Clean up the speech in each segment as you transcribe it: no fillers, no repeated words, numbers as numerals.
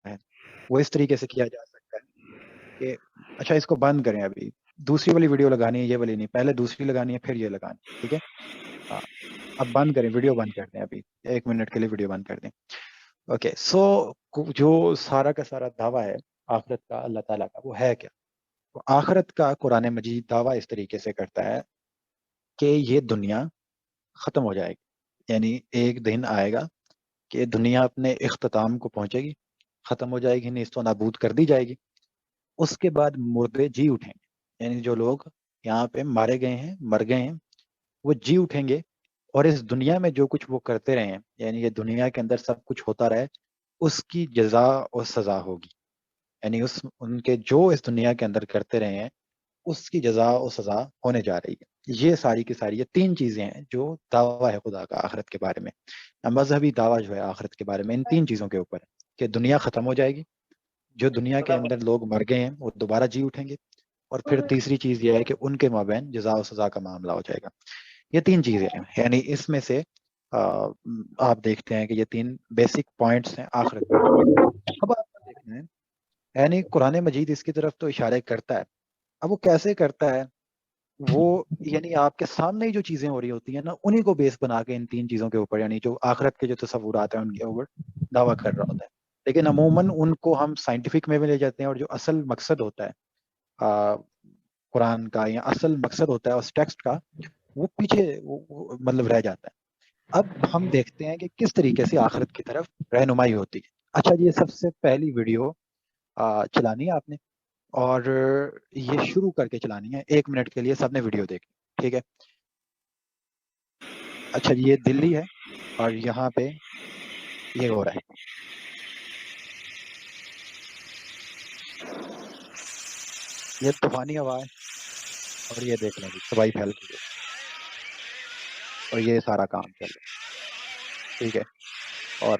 ہے وہ اس طریقے سے کیا جا سکتا ہے کہ اچھا اس کو بند کریں، ابھی دوسری والی ویڈیو لگانی ہے، یہ والی نہیں، پہلے دوسری لگانی ہے پھر یہ لگانی ہے، ٹھیک ہے؟ ہاں، اب بند کریں، ویڈیو بند کر دیں، ابھی 1 منٹ کے لیے ویڈیو بند کر دیں. اوکے سو جو سارا کا سارا دعویٰ ہے آخرت کا اللہ تعالیٰ کا، وہ ہے کیا؟ تو آخرت کا قرآن مجید دعویٰ اس طریقے سے کرتا ہے کہ یہ دنیا ختم ہو جائے گی، یعنی ایک دن آئے گا کہ دنیا اپنے اختتام کو پہنچے گی، ختم ہو جائے گی، نیست و نابود کر دی جائے گی. اس کے بعد مردے جی اٹھیں گے، یعنی جو لوگ یہاں پہ مارے گئے ہیں، مر گئے ہیں، وہ جی اٹھیں گے، اور اس دنیا میں جو کچھ وہ کرتے رہے ہیں، یعنی یہ دنیا کے اندر سب کچھ ہوتا رہے، اس کی جزا اور سزا ہوگی. یعنی ان کے جو اس دنیا کے اندر کرتے رہے ہیں اس کی جزا اور سزا ہونے جا رہی ہے. یہ ساری کی ساری یہ 3 چیزیں ہیں جو دعویٰ ہے خدا کا آخرت کے بارے میں. مذہبی دعویٰ جو ہے آخرت کے بارے میں ان 3 چیزوں کے اوپر ہے کہ دنیا ختم ہو جائے گی، جو دنیا کے اندر لوگ مر گئے ہیں وہ دوبارہ جی اٹھیں گے، اور پھر تیسری چیز یہ ہے کہ ان کے مابین جزا و سزا کا معاملہ ہو جائے گا. یہ 3 چیزیں ہیں، یعنی اس میں سے آپ دیکھتے ہیں کہ یہ 3 بیسک پوائنٹس ہیں آخرت کے بارے میں. اب آپ دیکھتے ہیں یعنی قرآن مجید اس کی طرف تو اشارے کرتا ہے. اب وہ کیسے کرتا ہے؟ وہ یعنی آپ کے سامنے ہی جو چیزیں ہو رہی ہوتی ہیں نا، انہی کو بیس بنا کے ان 3 چیزوں کے اوپر، یعنی جو آخرت کے جو تصورات ہیں ان کے اوپر دعویٰ کر رہا ہوتا ہے. لیکن عموماً ان کو ہم سائنٹیفک میں بھی لے جاتے ہیں، اور جو اصل مقصد ہوتا ہے قرآن کا یا اصل مقصد ہوتا ہے اس ٹیکسٹ کا، وہ پیچھے مطلب رہ جاتا ہے. اب ہم دیکھتے ہیں کہ کس طریقے سے آخرت کی طرف رہنمائی ہوتی ہے. اچھا یہ سب سے پہلی ویڈیو چلانی ہے آپ نے، اور یہ شروع کر کے چلانی ہے، 1 منٹ کے لیے سب نے ویڈیو دیکھنی، ٹھیک ہے؟ اچھا جی، یہ دلی ہے اور یہاں پہ یہ ہو رہا ہے، یہ طوفانی ہوا ہے، اور یہ دیکھ لیں جی تباہی پھیل گئی ہے، اور یہ سارا کام چل رہا ہے، ٹھیک ہے؟ اور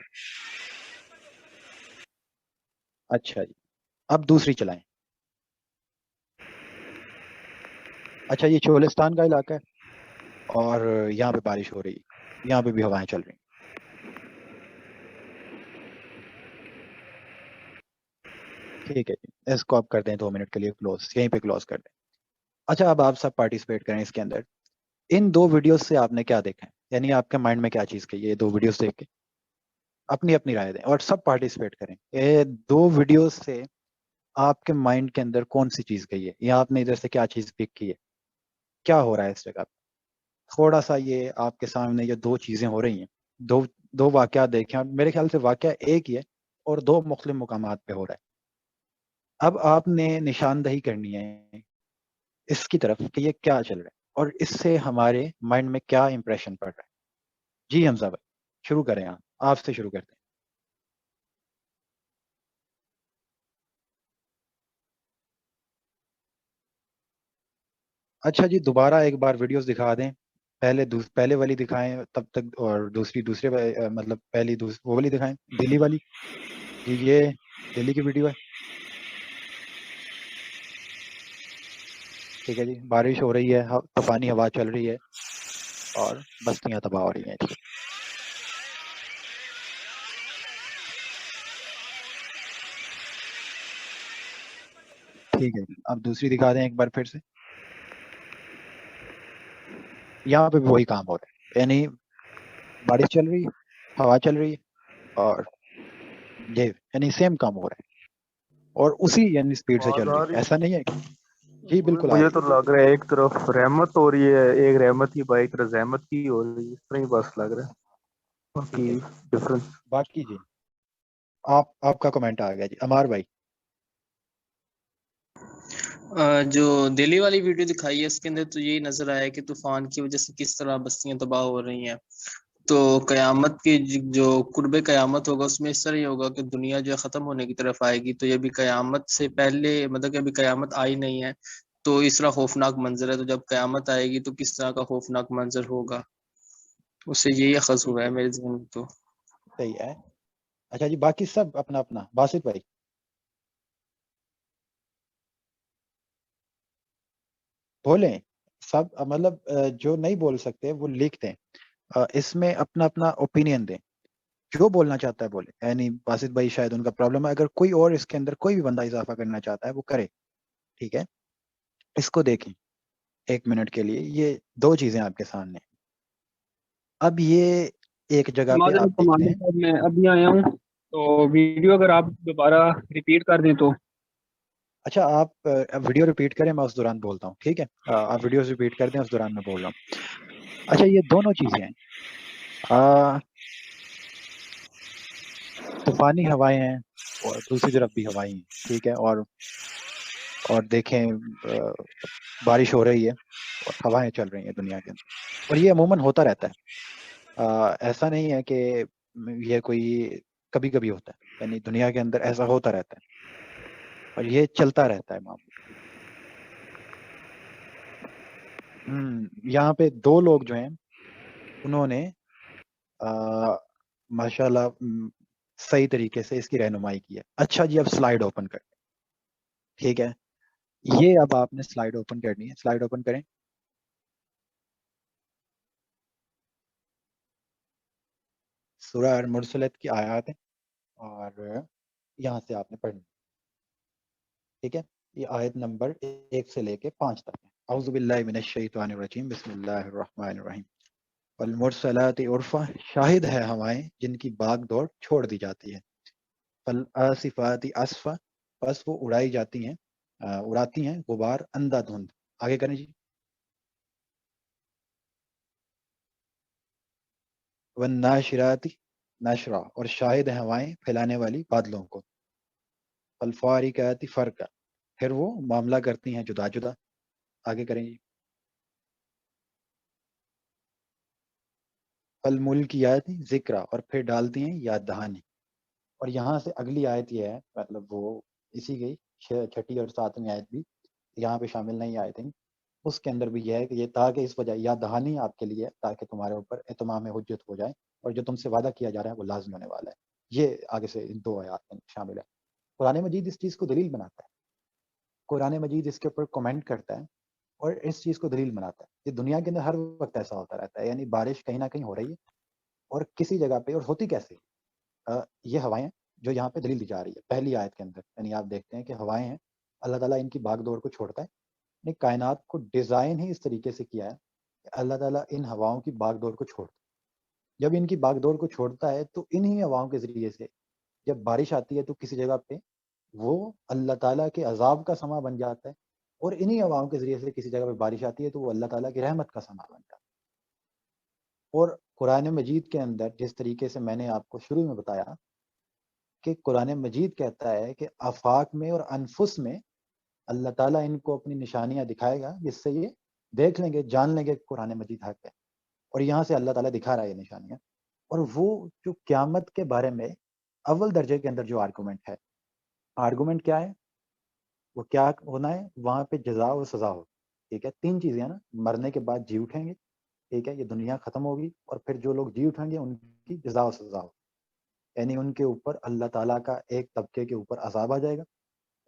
اچھا جی اب دوسری چلائیں. اچھا یہ چولستان کا علاقہ ہے، اور یہاں پہ بارش ہو رہی ہے، یہاں پہ بھی ہوائیں چل رہی ہیں، ٹھیک ہے جی. اس کو آپ کر دیں 2 منٹ کے لیے کلوز، یہیں پہ کلوز کر دیں. اچھا اب آپ سب پارٹیسپیٹ کریں اس کے اندر. ان 2 ویڈیوز سے آپ نے کیا دیکھا ہے، یعنی آپ کے مائنڈ میں کیا چیز گئی ہے یہ 2 ویڈیوز دیکھ کے؟ اپنی اپنی رائے دیں اور سب پارٹیسپیٹ کریں. یہ 2 ویڈیوز سے آپ کے مائنڈ کے اندر کون سی چیز گئی ہے، یا آپ نے ادھر سے کیا چیز پک کی ہے، کیا ہو رہا ہے اس جگہ پہ؟ تھوڑا سا یہ آپ کے سامنے یہ 2 چیزیں ہو رہی ہیں، دو دو واقعات دیکھیں، اور میرے خیال سے واقعہ ایک ہی ہے اور 2 مختلف مقامات پہ ہو رہا ہے. اب آپ نے نشاندہی کرنی ہے اس کی طرف کہ یہ کیا چل رہا ہے، اور اس سے ہمارے مائنڈ میں کیا امپریشن پڑ رہا ہے. جی حمزہ بھائی شروع کریں، آپ سے شروع کرتے ہیں. اچھا جی دوبارہ ایک بار ویڈیوز دکھا دیں، پہلے والی دکھائیں تب تک، اور مطلب پہلی وہ والی دکھائیں، دلی والی. جی یہ دلی کی ویڈیو ہے، ٹھیک ہے جی. بارش ہو رہی ہے، طوفانی ہوا چل رہی ہے، اور بستیاں تباہ ہو رہی ہیں جی. ٹھیک ہے جی اب دوسری دکھا دیں ایک بار پھر سے. یہاں پہ بھی وہی کام ہو رہا ہے، یعنی بارش چل رہی ہے، ہوا چل رہی ہے، اور یہ یعنی سیم کام ہو رہا ہے، اور اسی یعنی اسپیڈ سے آواز چل رہی آ ہے، رہی ایسا نہیں ہے. جی بالکل آ مجھے رہی تو ہے. لگ رہا ہے ایک طرف رحمت ہو رہی ہے، ایک رحمت کی بائک رحمت کی ہو رہی ہے، اس طرح ہی بس لگ رہا ہے. ٹھیک ہے باقی جی. ڈفرنس. باقی جی آپ کا کمنٹ آ گیا جی امار بھائی. جو دہلی والی ویڈیو دکھائی ہے اس کے اندر تو یہی نظر آیا کہ طوفان کی وجہ سے کس طرح بستیاں تباہ ہو رہی ہیں. تو قیامت کی جو قرب قیامت ہوگا اس میں اس طرح ہی ہوگا کہ دنیا جو ہے ختم ہونے کی طرف آئے گی. تو یہ بھی قیامت سے پہلے، مطلب کہ ابھی قیامت آئی نہیں ہے، تو اس طرح خوفناک منظر ہے. تو جب قیامت آئے گی تو کس طرح کا خوفناک منظر ہوگا، اس سے یہی اخذ ٹھیک ہوا ہے ہے جی میرے ذہن میں. تو صحیح ہے. اچھا جی باقی سب اپنا اپنا. باسط بھائی بولیں سب، مطلب جو نہیں بول سکتے وہ لکھ دیں، اس میں اپنا اپنا اوپینین دیں. جو بولنا چاہتا ہے بولے، یعنی باسط بھائی شاید ان کا پرابلم ہے، اگر کوئی اور اس کے اندر کوئی بھی بندہ اضافہ کرنا چاہتا ہے وہ کرے، ٹھیک ہے. اس کو دیکھیں 1 منٹ کے لیے، یہ 2 چیزیں آپ کے سامنے. اب یہ ایک جگہ پہ آپ دیکھتے ہیں. صاحب میں ابھی آیا ہوں، تو ویڈیو اگر آپ دوبارہ ریپیٹ کر دیں تو. اچھا آپ ویڈیو ریپیٹ کریں، میں اس دوران بولتا ہوں، ٹھیک ہے. آپ ویڈیوز ریپیٹ کر دیں، اس دوران میں بول رہا ہوں. اچھا یہ دونوں چیزیں ہیں، طوفانی ہوائیں ہیں اور دوسری طرف بھی ہوائیں ہیں، ٹھیک ہے. اور دیکھیں بارش ہو رہی ہے اور ہوائیں چل رہی ہیں دنیا کے اندر، اور یہ عموماً ہوتا رہتا ہے. ایسا نہیں ہے کہ یہ کوئی کبھی کبھی ہوتا ہے، یعنی دنیا کے اندر ایسا ہوتا رہتا ہے اور یہ چلتا رہتا ہے معاملہ. یہاں پہ 2 لوگ جو ہیں انہوں نے ماشاء اللہ صحیح طریقے سے اس کی رہنمائی کی ہے. اچھا جی اب سلائیڈ اوپن کریں، ٹھیک ہے. یہ اب آپ نے سلائیڈ اوپن کرنی ہے، سلائیڈ اوپن کریں. سورہ المرسلات کی آیات ہیں اور یہاں سے آپ نے پڑھنی، ٹھیک ہے. یہ آیت نمبر 1 سے لے کے 5 تک ہے. اعوذ باللہ من الشیطان الرجیم، بسم اللہ الرحمن الرحیم. والمرسلات عرفا، شاہد ہے ہوائیں جن کی باغ دوڑ چھوڑ دی جاتی ہے. فالآصفات اسفا، پس وہ اڑائی جاتی ہیں، اڑاتی ہیں غبار اندھا دھند. آگے کریں جی. والناشرات نشرا، اور شاہد ہیں ہوائیں پھیلانے والی بادلوں کو. فالفارقات فرقا، پھر وہ معاملہ کرتی ہیں جدا جدا. آگے کریں جی. فالملکیات ذکرا، اور پھر ڈالتی ہیں یاد دہانی. اور یہاں سے اگلی آیت یہ ہے، مطلب وہ اسی کی 6 اور 7ویں آیت بھی یہاں پہ شامل نہیں آئے تھے. اس کے اندر بھی یہ ہے کہ یہ تاکہ اس وجہ یاد دہانی آپ کے لیے، تاکہ تمہارے اوپر اتمام حجت ہو جائے اور جو تم سے وعدہ کیا جا رہا ہے وہ لازم ہونے والا ہے. یہ آگے سے ان 2 آیات میں شامل ہے. قرآن مجید اس چیز کو دلیل بناتا ہے، قرآن مجید اس کے اوپر کمنٹ کرتا ہے اور اس چیز کو دلیل بناتا ہے. یہ دنیا کے اندر ہر وقت ایسا ہوتا رہتا ہے، یعنی بارش کہیں نہ کہیں ہو رہی ہے اور کسی جگہ پہ، اور ہوتی کیسے یہ ہوائیں جو یہاں پہ دلیل دی جا رہی ہے پہلی آیت کے اندر. یعنی آپ دیکھتے ہیں کہ ہوائیں ہیں، اللہ تعالیٰ ان کی باغ دوڑ کو چھوڑتا ہے. یعنی کائنات کو ڈیزائن ہی اس طریقے سے کیا ہے کہ اللہ تعالیٰ ان ہواؤں کی باغ دوڑ کو چھوڑتا ہے. جب ان کی باغ دوڑ کو چھوڑتا ہے تو انہی ہواؤں کے ذریعے سے جب بارش آتی ہے تو کسی جگہ پہ وہ اللہ تعالیٰ کے عذاب کا سما بن جاتا ہے، اور انہی ہواؤں کے ذریعے سے کسی جگہ پہ بارش آتی ہے تو وہ اللہ تعالیٰ کی رحمت کا سما بن جاتا ہے. اور قرآن مجید کے اندر جس طریقے سے میں نے آپ کو شروع میں بتایا کہ قرآن مجید کہتا ہے کہ آفاق میں اور انفس میں اللہ تعالیٰ ان کو اپنی نشانیاں دکھائے گا، جس سے یہ دیکھ لیں گے، جان لیں گے کہ قرآن مجید حق ہے. اور یہاں سے اللہ تعالیٰ دکھا رہا ہے یہ نشانیاں. اور وہ جو قیامت کے بارے میں اول درجے کے اندر جو آرگومنٹ ہے، آرگومنٹ کیا ہے، وہ کیا ہونا ہے، وہاں پہ جزا اور سزا ہو. ٹھیک ہے، 3 چیزیں ہیں نا، مرنے کے بعد جی اٹھیں گے، ٹھیک ہے، یہ دنیا ختم ہوگی، اور پھر جو لوگ جی اٹھیں گے ان کی جزا و سزا ہو. یعنی ان کے اوپر اللہ تعالیٰ کا ایک طبقے کے اوپر عذاب آ جائے گا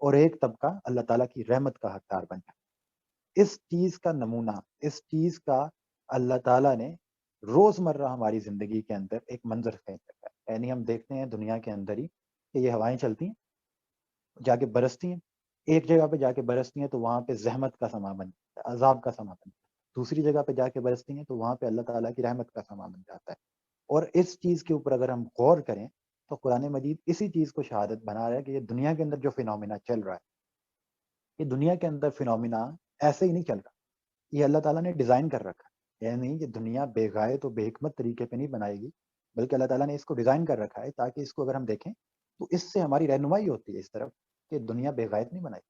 اور ایک طبقہ اللہ تعالیٰ کی رحمت کا حقدار بن جائے. اس چیز کا نمونہ، اس چیز کا اللہ تعالیٰ نے روزمرہ ہماری زندگی کے اندر ایک منظر قائم رکھا ہے. یعنی ہم دیکھتے ہیں دنیا کے اندر ہی کہ یہ ہوائیں چلتی ہیں، جا کے برستی ہیں، ایک جگہ پہ جا کے برستی ہیں تو وہاں پہ زحمت کا سما بن جاتا ہے، عذاب کا سما بن جاتا ہے. دوسری جگہ پہ جا کے برستی ہیں تو وہاں پہ اللہ تعالیٰ کی رحمت کا سما بن جاتا ہے. اور اس چیز کے اوپر اگر ہم غور کریں تو قرآن مجید اسی چیز کو شہادت بنا رہا ہے کہ یہ دنیا کے اندر جو فینومینا چل رہا ہے، یہ دنیا کے اندر فینومینا ایسے ہی نہیں چل رہا، یہ اللہ تعالیٰ نے ڈیزائن کر رکھا ہے. یعنی یہ دنیا بے غایت و بے حکمت طریقے پہ نہیں بنائے گی، بلکہ اللہ تعالیٰ نے اس کو ڈیزائن کر رکھا ہے تاکہ اس کو اگر ہم دیکھیں تو اس سے ہماری رہنمائی ہوتی ہے اس طرف کہ دنیا بے غایت نہیں بنائی.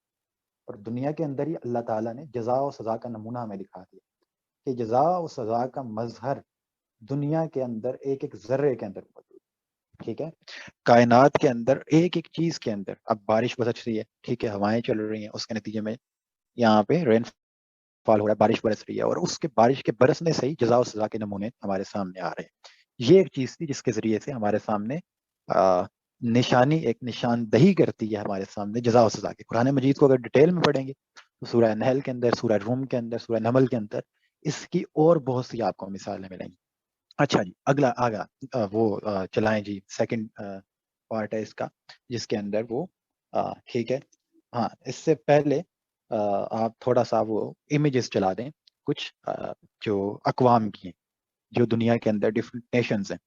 اور دنیا کے اندر ہی اللہ تعالیٰ نے جزا و سزا کا نمونہ ہمیں دکھا دیا کہ جزا و سزا کا مظہر دنیا کے اندر ایک ایک ذرے کے اندر موجود. ٹھیک ہے، کائنات کے اندر ایک ایک چیز کے اندر. اب بارش برس رہی ہے، ٹھیک ہے، ہوائیں چل رہی ہیں، اس کے نتیجے میں یہاں پہ رین فال ہو رہا ہے، بارش برس رہی ہے، اور اس کے بارش کے برسنے سے ہی جزا و سزا کے نمونے ہمارے سامنے آ رہے ہیں. یہ ایک چیز تھی جس کے ذریعے سے ہمارے سامنے نشانی، ایک نشاندہی کرتی ہے ہمارے سامنے جزا و سزا کی. قرآن مجید کو اگر ڈیٹیل میں پڑھیں گے تو سورہ نحل کے اندر، سورہ روم کے اندر، سورہ نمل کے اندر اس کی اور بہت سی آپ کو مثالیں ملیں گی. اچھا جی اگلا آگا وہ چلائیں جی سیکنڈ پارٹ ہے اس کا جس کے اندر وہ ٹھیک ہے ہاں اس سے پہلے آپ تھوڑا سا وہ امیجز چلا دیں کچھ جو اقوام کی ہیں جو دنیا کے اندر ڈفرینٹ نیشنز ہیں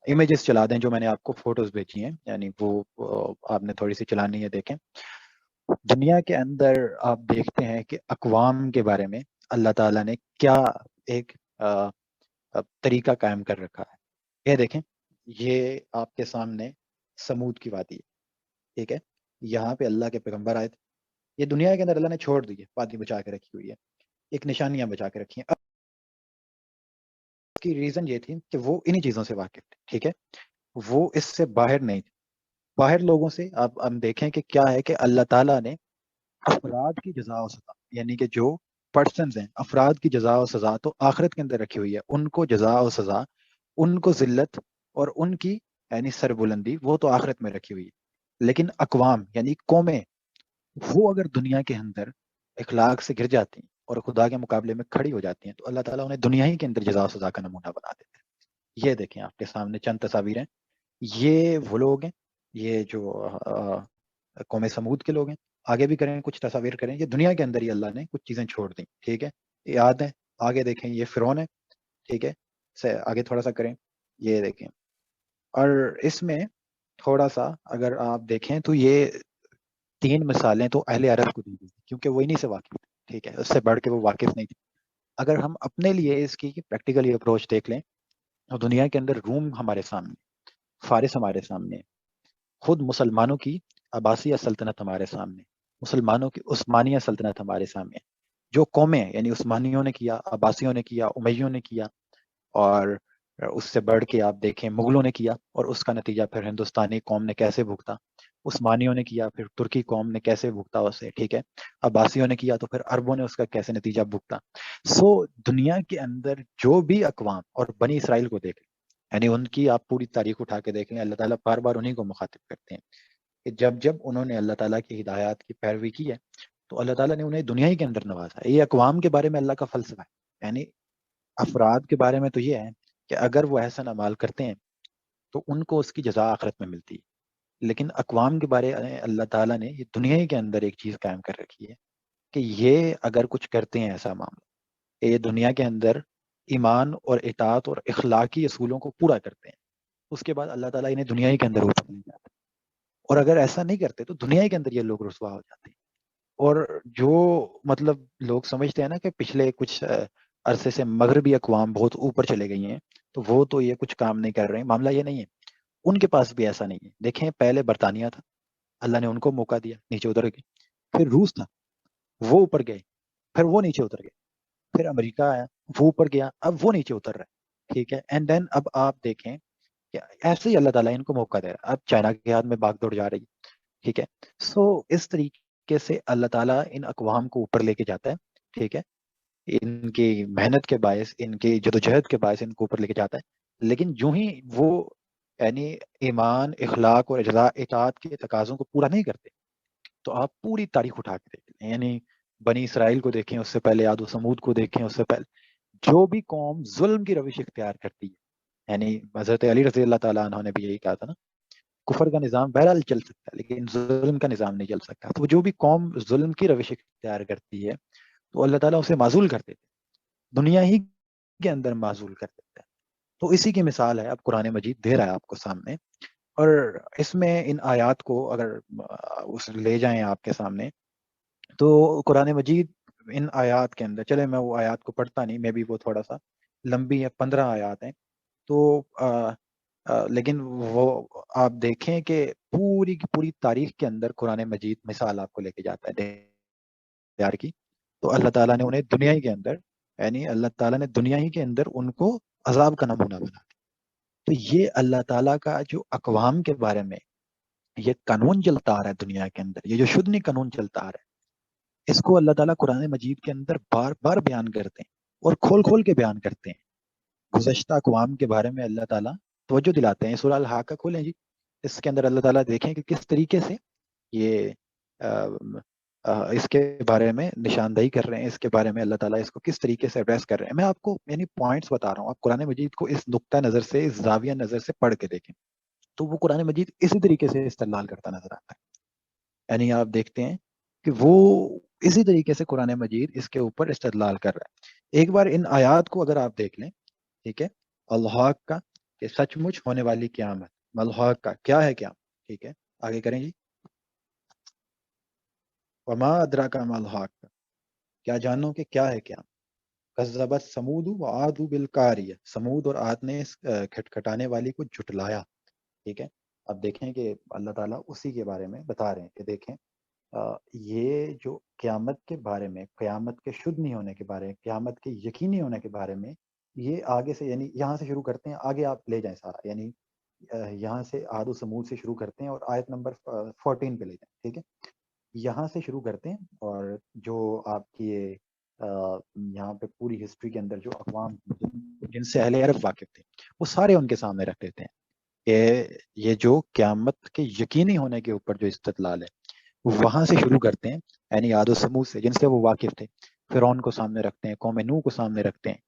امیجز چلا دیں جو میں نے آپ کو فوٹوز بھیجی ہیں یعنی وہ آپ نے تھوڑی سی چلانی ہے دیکھیں دنیا کے اندر آپ دیکھتے ہیں کہ اقوام کے بارے میں اللہ تعالیٰ نے کیا ایک طریقہ قائم کر رکھا ہے یہ دیکھیں یہ آپ کے سامنے سمود کی وادی ہے ٹھیک ہے یہاں پہ اللہ کے پیغمبر آئے تھے یہ دنیا کے اندر اللہ نے چھوڑ دی ہے وادی بچا کے رکھی ہوئی ہے ایک نشانیاں بچا کے رکھی ہیں اب اس کی ریزن یہ تھی کہ وہ انہی چیزوں سے واقف تھے ٹھیک ہے وہ اس سے باہر نہیں تھے باہر لوگوں سے اب ہم دیکھیں کہ کیا ہے کہ اللہ تعالیٰ نے افراد کی جزا و سزا یعنی کہ جو پرسنز ہیں افراد کی جزا و سزا تو آخرت کے اندر رکھی ہوئی ہے ان کو جزا و سزا ان کو ذلت اور ان کی یعنی سربلندی وہ تو آخرت میں رکھی ہوئی ہے لیکن اقوام یعنی قومیں وہ اگر دنیا کے اندر اخلاق سے گر جاتی ہیں اور خدا کے مقابلے میں کھڑی ہو جاتی ہیں تو اللہ تعالیٰ انہیں دنیا ہی کے اندر جزا و سزا کا نمونہ بنا دیتے ہیں یہ دیکھیں آپ کے سامنے چند تصاویر ہیں یہ وہ لوگ ہیں یہ جو قوم سمود کے لوگ ہیں آگے بھی کریں کچھ تصاویر کریں یہ دنیا کے اندر ہی اللہ نے کچھ چیزیں چھوڑ دیں ٹھیک ہے یاد ہے آگے دیکھیں یہ فرعون ہے ٹھیک ہے آگے تھوڑا سا کریں یہ دیکھیں اور اس میں تھوڑا سا اگر آپ دیکھیں تو یہ 3 مثالیں تو اہل عرب کو دی گئی کیونکہ وہ انہی سے واقف تھے ٹھیک ہے اس سے بڑھ کے وہ واقف نہیں تھے اگر ہم اپنے لیے اس کی پریکٹیکلی اپروچ دیکھ لیں تو دنیا کے اندر روم ہمارے سامنے فارس ہمارے سامنے خود مسلمانوں کی عباسیہ سلطنت ہمارے سامنے مسلمانوں کی عثمانیہ سلطنت ہمارے سامنے جو قومیں یعنی عثمانیوں نے کیا عباسیوں نے کیا امیوں نے کیا اور اس سے بڑھ کے آپ دیکھیں مغلوں نے کیا اور اس کا نتیجہ پھر ہندوستانی قوم نے کیسے بھگتا عثمانیوں نے کیا پھر ترکی قوم نے کیسے بھگتا اسے ٹھیک ہے عباسیوں نے کیا تو پھر عربوں نے اس کا کیسے نتیجہ بھگتا سو دنیا کے اندر جو بھی اقوام اور بنی اسرائیل کو دیکھ یعنی ان کی آپ پوری تاریخ اٹھا کے دیکھ لیں اللہ تعالیٰ بار بار انہیں کو مخاطب کرتے ہیں کہ جب انہوں نے اللہ تعالیٰ کی ہدایات کی پیروی کی ہے تو اللہ تعالیٰ نے انہیں دنیا ہی کے اندر نوازا ہے یہ اقوام کے بارے میں اللہ کا فلسفہ ہے یعنی افراد کے بارے میں تو یہ ہے کہ اگر وہ احسن اعمال کرتے ہیں تو ان کو اس کی جزا آخرت میں ملتی ہے لیکن اقوام کے بارے میں اللہ تعالیٰ نے یہ دنیا ہی کے اندر ایک چیز قائم کر رکھی ہے کہ یہ اگر کچھ کرتے ہیں ایسا معاملہ کہ یہ دنیا کے اندر ایمان اور اطاعت اور اخلاقی اصولوں کو پورا کرتے ہیں اس کے بعد اللہ تعالیٰ انہیں دنیا ہی کے اندر اوپر لے جاتا ہے اور اگر ایسا نہیں کرتے تو دنیا ہی کے اندر یہ لوگ رسوا ہو جاتے ہیں اور جو مطلب لوگ سمجھتے ہیں نا کہ پچھلے کچھ عرصے سے مغربی اقوام بہت اوپر چلے گئی ہیں تو وہ تو یہ کچھ کام نہیں کر رہے ہیں معاملہ یہ نہیں ہے ان کے پاس بھی ایسا نہیں ہے دیکھیں پہلے برطانیہ تھا اللہ نے ان کو موقع دیا نیچے اتر گئے پھر روس تھا وہ اوپر گئے پھر وہ نیچے اتر گئے پھر امریکہ آیا وہ اوپر گیا اب وہ نیچے اتر رہا ہے ٹھیک ہے اینڈ دین اب آپ دیکھیں کہ ایسے ہی اللہ تعالیٰ ان کو موقع دے رہا ہے اب چائنا کے ہاتھ میں باغ دوڑ جا رہی ہے ٹھیک ہے سو اس طریقے سے اللہ تعالیٰ ان اقوام کو اوپر لے کے جاتا ہے ٹھیک ہے ان کی محنت کے باعث ان کی جدوجہد کے باعث ان کو اوپر لے کے جاتا ہے لیکن جو ہی وہ یعنی ایمان اخلاق اور اطاعت کے تقاضوں کو پورا نہیں کرتے تو آپ پوری تاریخ اٹھا کے دیکھ لیں یعنی بنی اسرائیل کو دیکھیں اس سے پہلے عاد و سمود کو دیکھیں اس سے پہلے جو بھی قوم ظلم کی روش اختیار کرتی ہے یعنی حضرت علی رضی اللہ تعالیٰ عنہ نے بھی یہی کہا تھا نا کفر کا نظام بہرحال چل سکتا ہے لیکن ظلم کا نظام نہیں چل سکتا تو جو بھی قوم ظلم کی روش اختیار کرتی ہے تو اللہ تعالیٰ اسے معزول کر دیتے دنیا ہی کے اندر معزول کر دیتا ہے تو اسی کی مثال ہے اب قرآن مجید دے رہا ہے آپ کو سامنے اور اس میں ان آیات کو اگر اس لے جائیں آپ کے سامنے تو قرآن مجید ان آیات کے اندر چلے میں وہ آیات کو پڑھتا نہیں میں بھی وہ تھوڑا سا لمبی ہے 15 آیات ہیں تو لیکن وہ آپ دیکھیں کہ پوری کی پوری تاریخ کے اندر قرآن مجید مثال آپ کو لے کے جاتا ہے دیار کی تو اللہ تعالیٰ نے انہیں دنیا ہی کے اندر یعنی اللہ تعالیٰ نے دنیا ہی کے اندر ان کو عذاب کا نمونہ بنا دیا تو یہ اللہ تعالیٰ کا جو اقوام کے بارے میں یہ قانون چلتا آ رہا ہے دنیا کے اندر یہ جو شدنی قانون چلتا آ رہا ہے اس کو اللہ تعالیٰ قرآن مجید کے اندر بار بار بیان کرتے ہیں اور کھول کھول کے بیان کرتے ہیں گزشتہ اقوام کے بارے میں اللہ تعالیٰ توجہ دلاتے ہیں سورہ الحاقہ کھولیں جی اس کے اندر اللہ تعالیٰ دیکھیں کہ کس طریقے سے یہ اس کے بارے میں نشاندہی کر رہے ہیں، اس کے بارے میں اللہ تعالیٰ اس کو کس طریقے سے ایڈریس کر رہے ہیں. میں آپ کو یعنی پوائنٹس بتا رہا ہوں، آپ قرآن مجید کو اس نقطہ نظر سے، اس زاویہ نظر سے پڑھ کے دیکھیں تو وہ قرآن مجید اسی طریقے سے استدلال کرتا نظر آتا ہے. یعنی آپ دیکھتے ہیں کہ وہ اسی طریقے سے قرآن مجید اس کے اوپر استدلال کر رہا ہے. ایک بار ان آیات کو اگر آپ دیکھ لیں، ٹھیک ہے، الحاق کا کہ سچ مچ ہونے والی قیامت، ملحاق کا کیا ہے قیامت، ٹھیک ہے، آگے کریں جی. وما ادراک ما الحاق کا، کیا جانو کہ کیا ہے قیامت. کذبت سمود و عاد بالقاریہ، سمود اور عاد نے اس کھٹکھٹانے والی کو جھٹلایا. ٹھیک ہے. اب دیکھیں کہ اللہ تعالیٰ اسی کے بارے میں بتا رہے ہیں کہ دیکھیں یہ جو قیامت کے بارے میں، قیامت کے شدھ نہیں ہونے کے بارے میں، قیامت کے یقینی ہونے کے بارے میں، یہ آگے سے یعنی یہاں سے شروع کرتے ہیں، آگے آپ لے جائیں سارا، یعنی یہاں سے عاد و سمود سے شروع کرتے ہیں اور آیت نمبر 14 پہ لے جائیں. ٹھیک ہے، یہاں سے شروع کرتے ہیں اور جو آپ کی یہاں پہ پوری ہسٹری کے اندر جو اقوام جن سے اہل عرب واقف تھے وہ سارے ان کے سامنے رکھ دیتے ہیں کہ یہ جو قیامت کے یقینی ہونے کے اوپر جو استدلال ہے وہاں سے شروع کرتے ہیں، یعنی عاد و سمود سے جن سے وہ واقف تھے. فرعون کو سامنے رکھتے ہیں، قوم نوح کو سامنے رکھتے ہیں،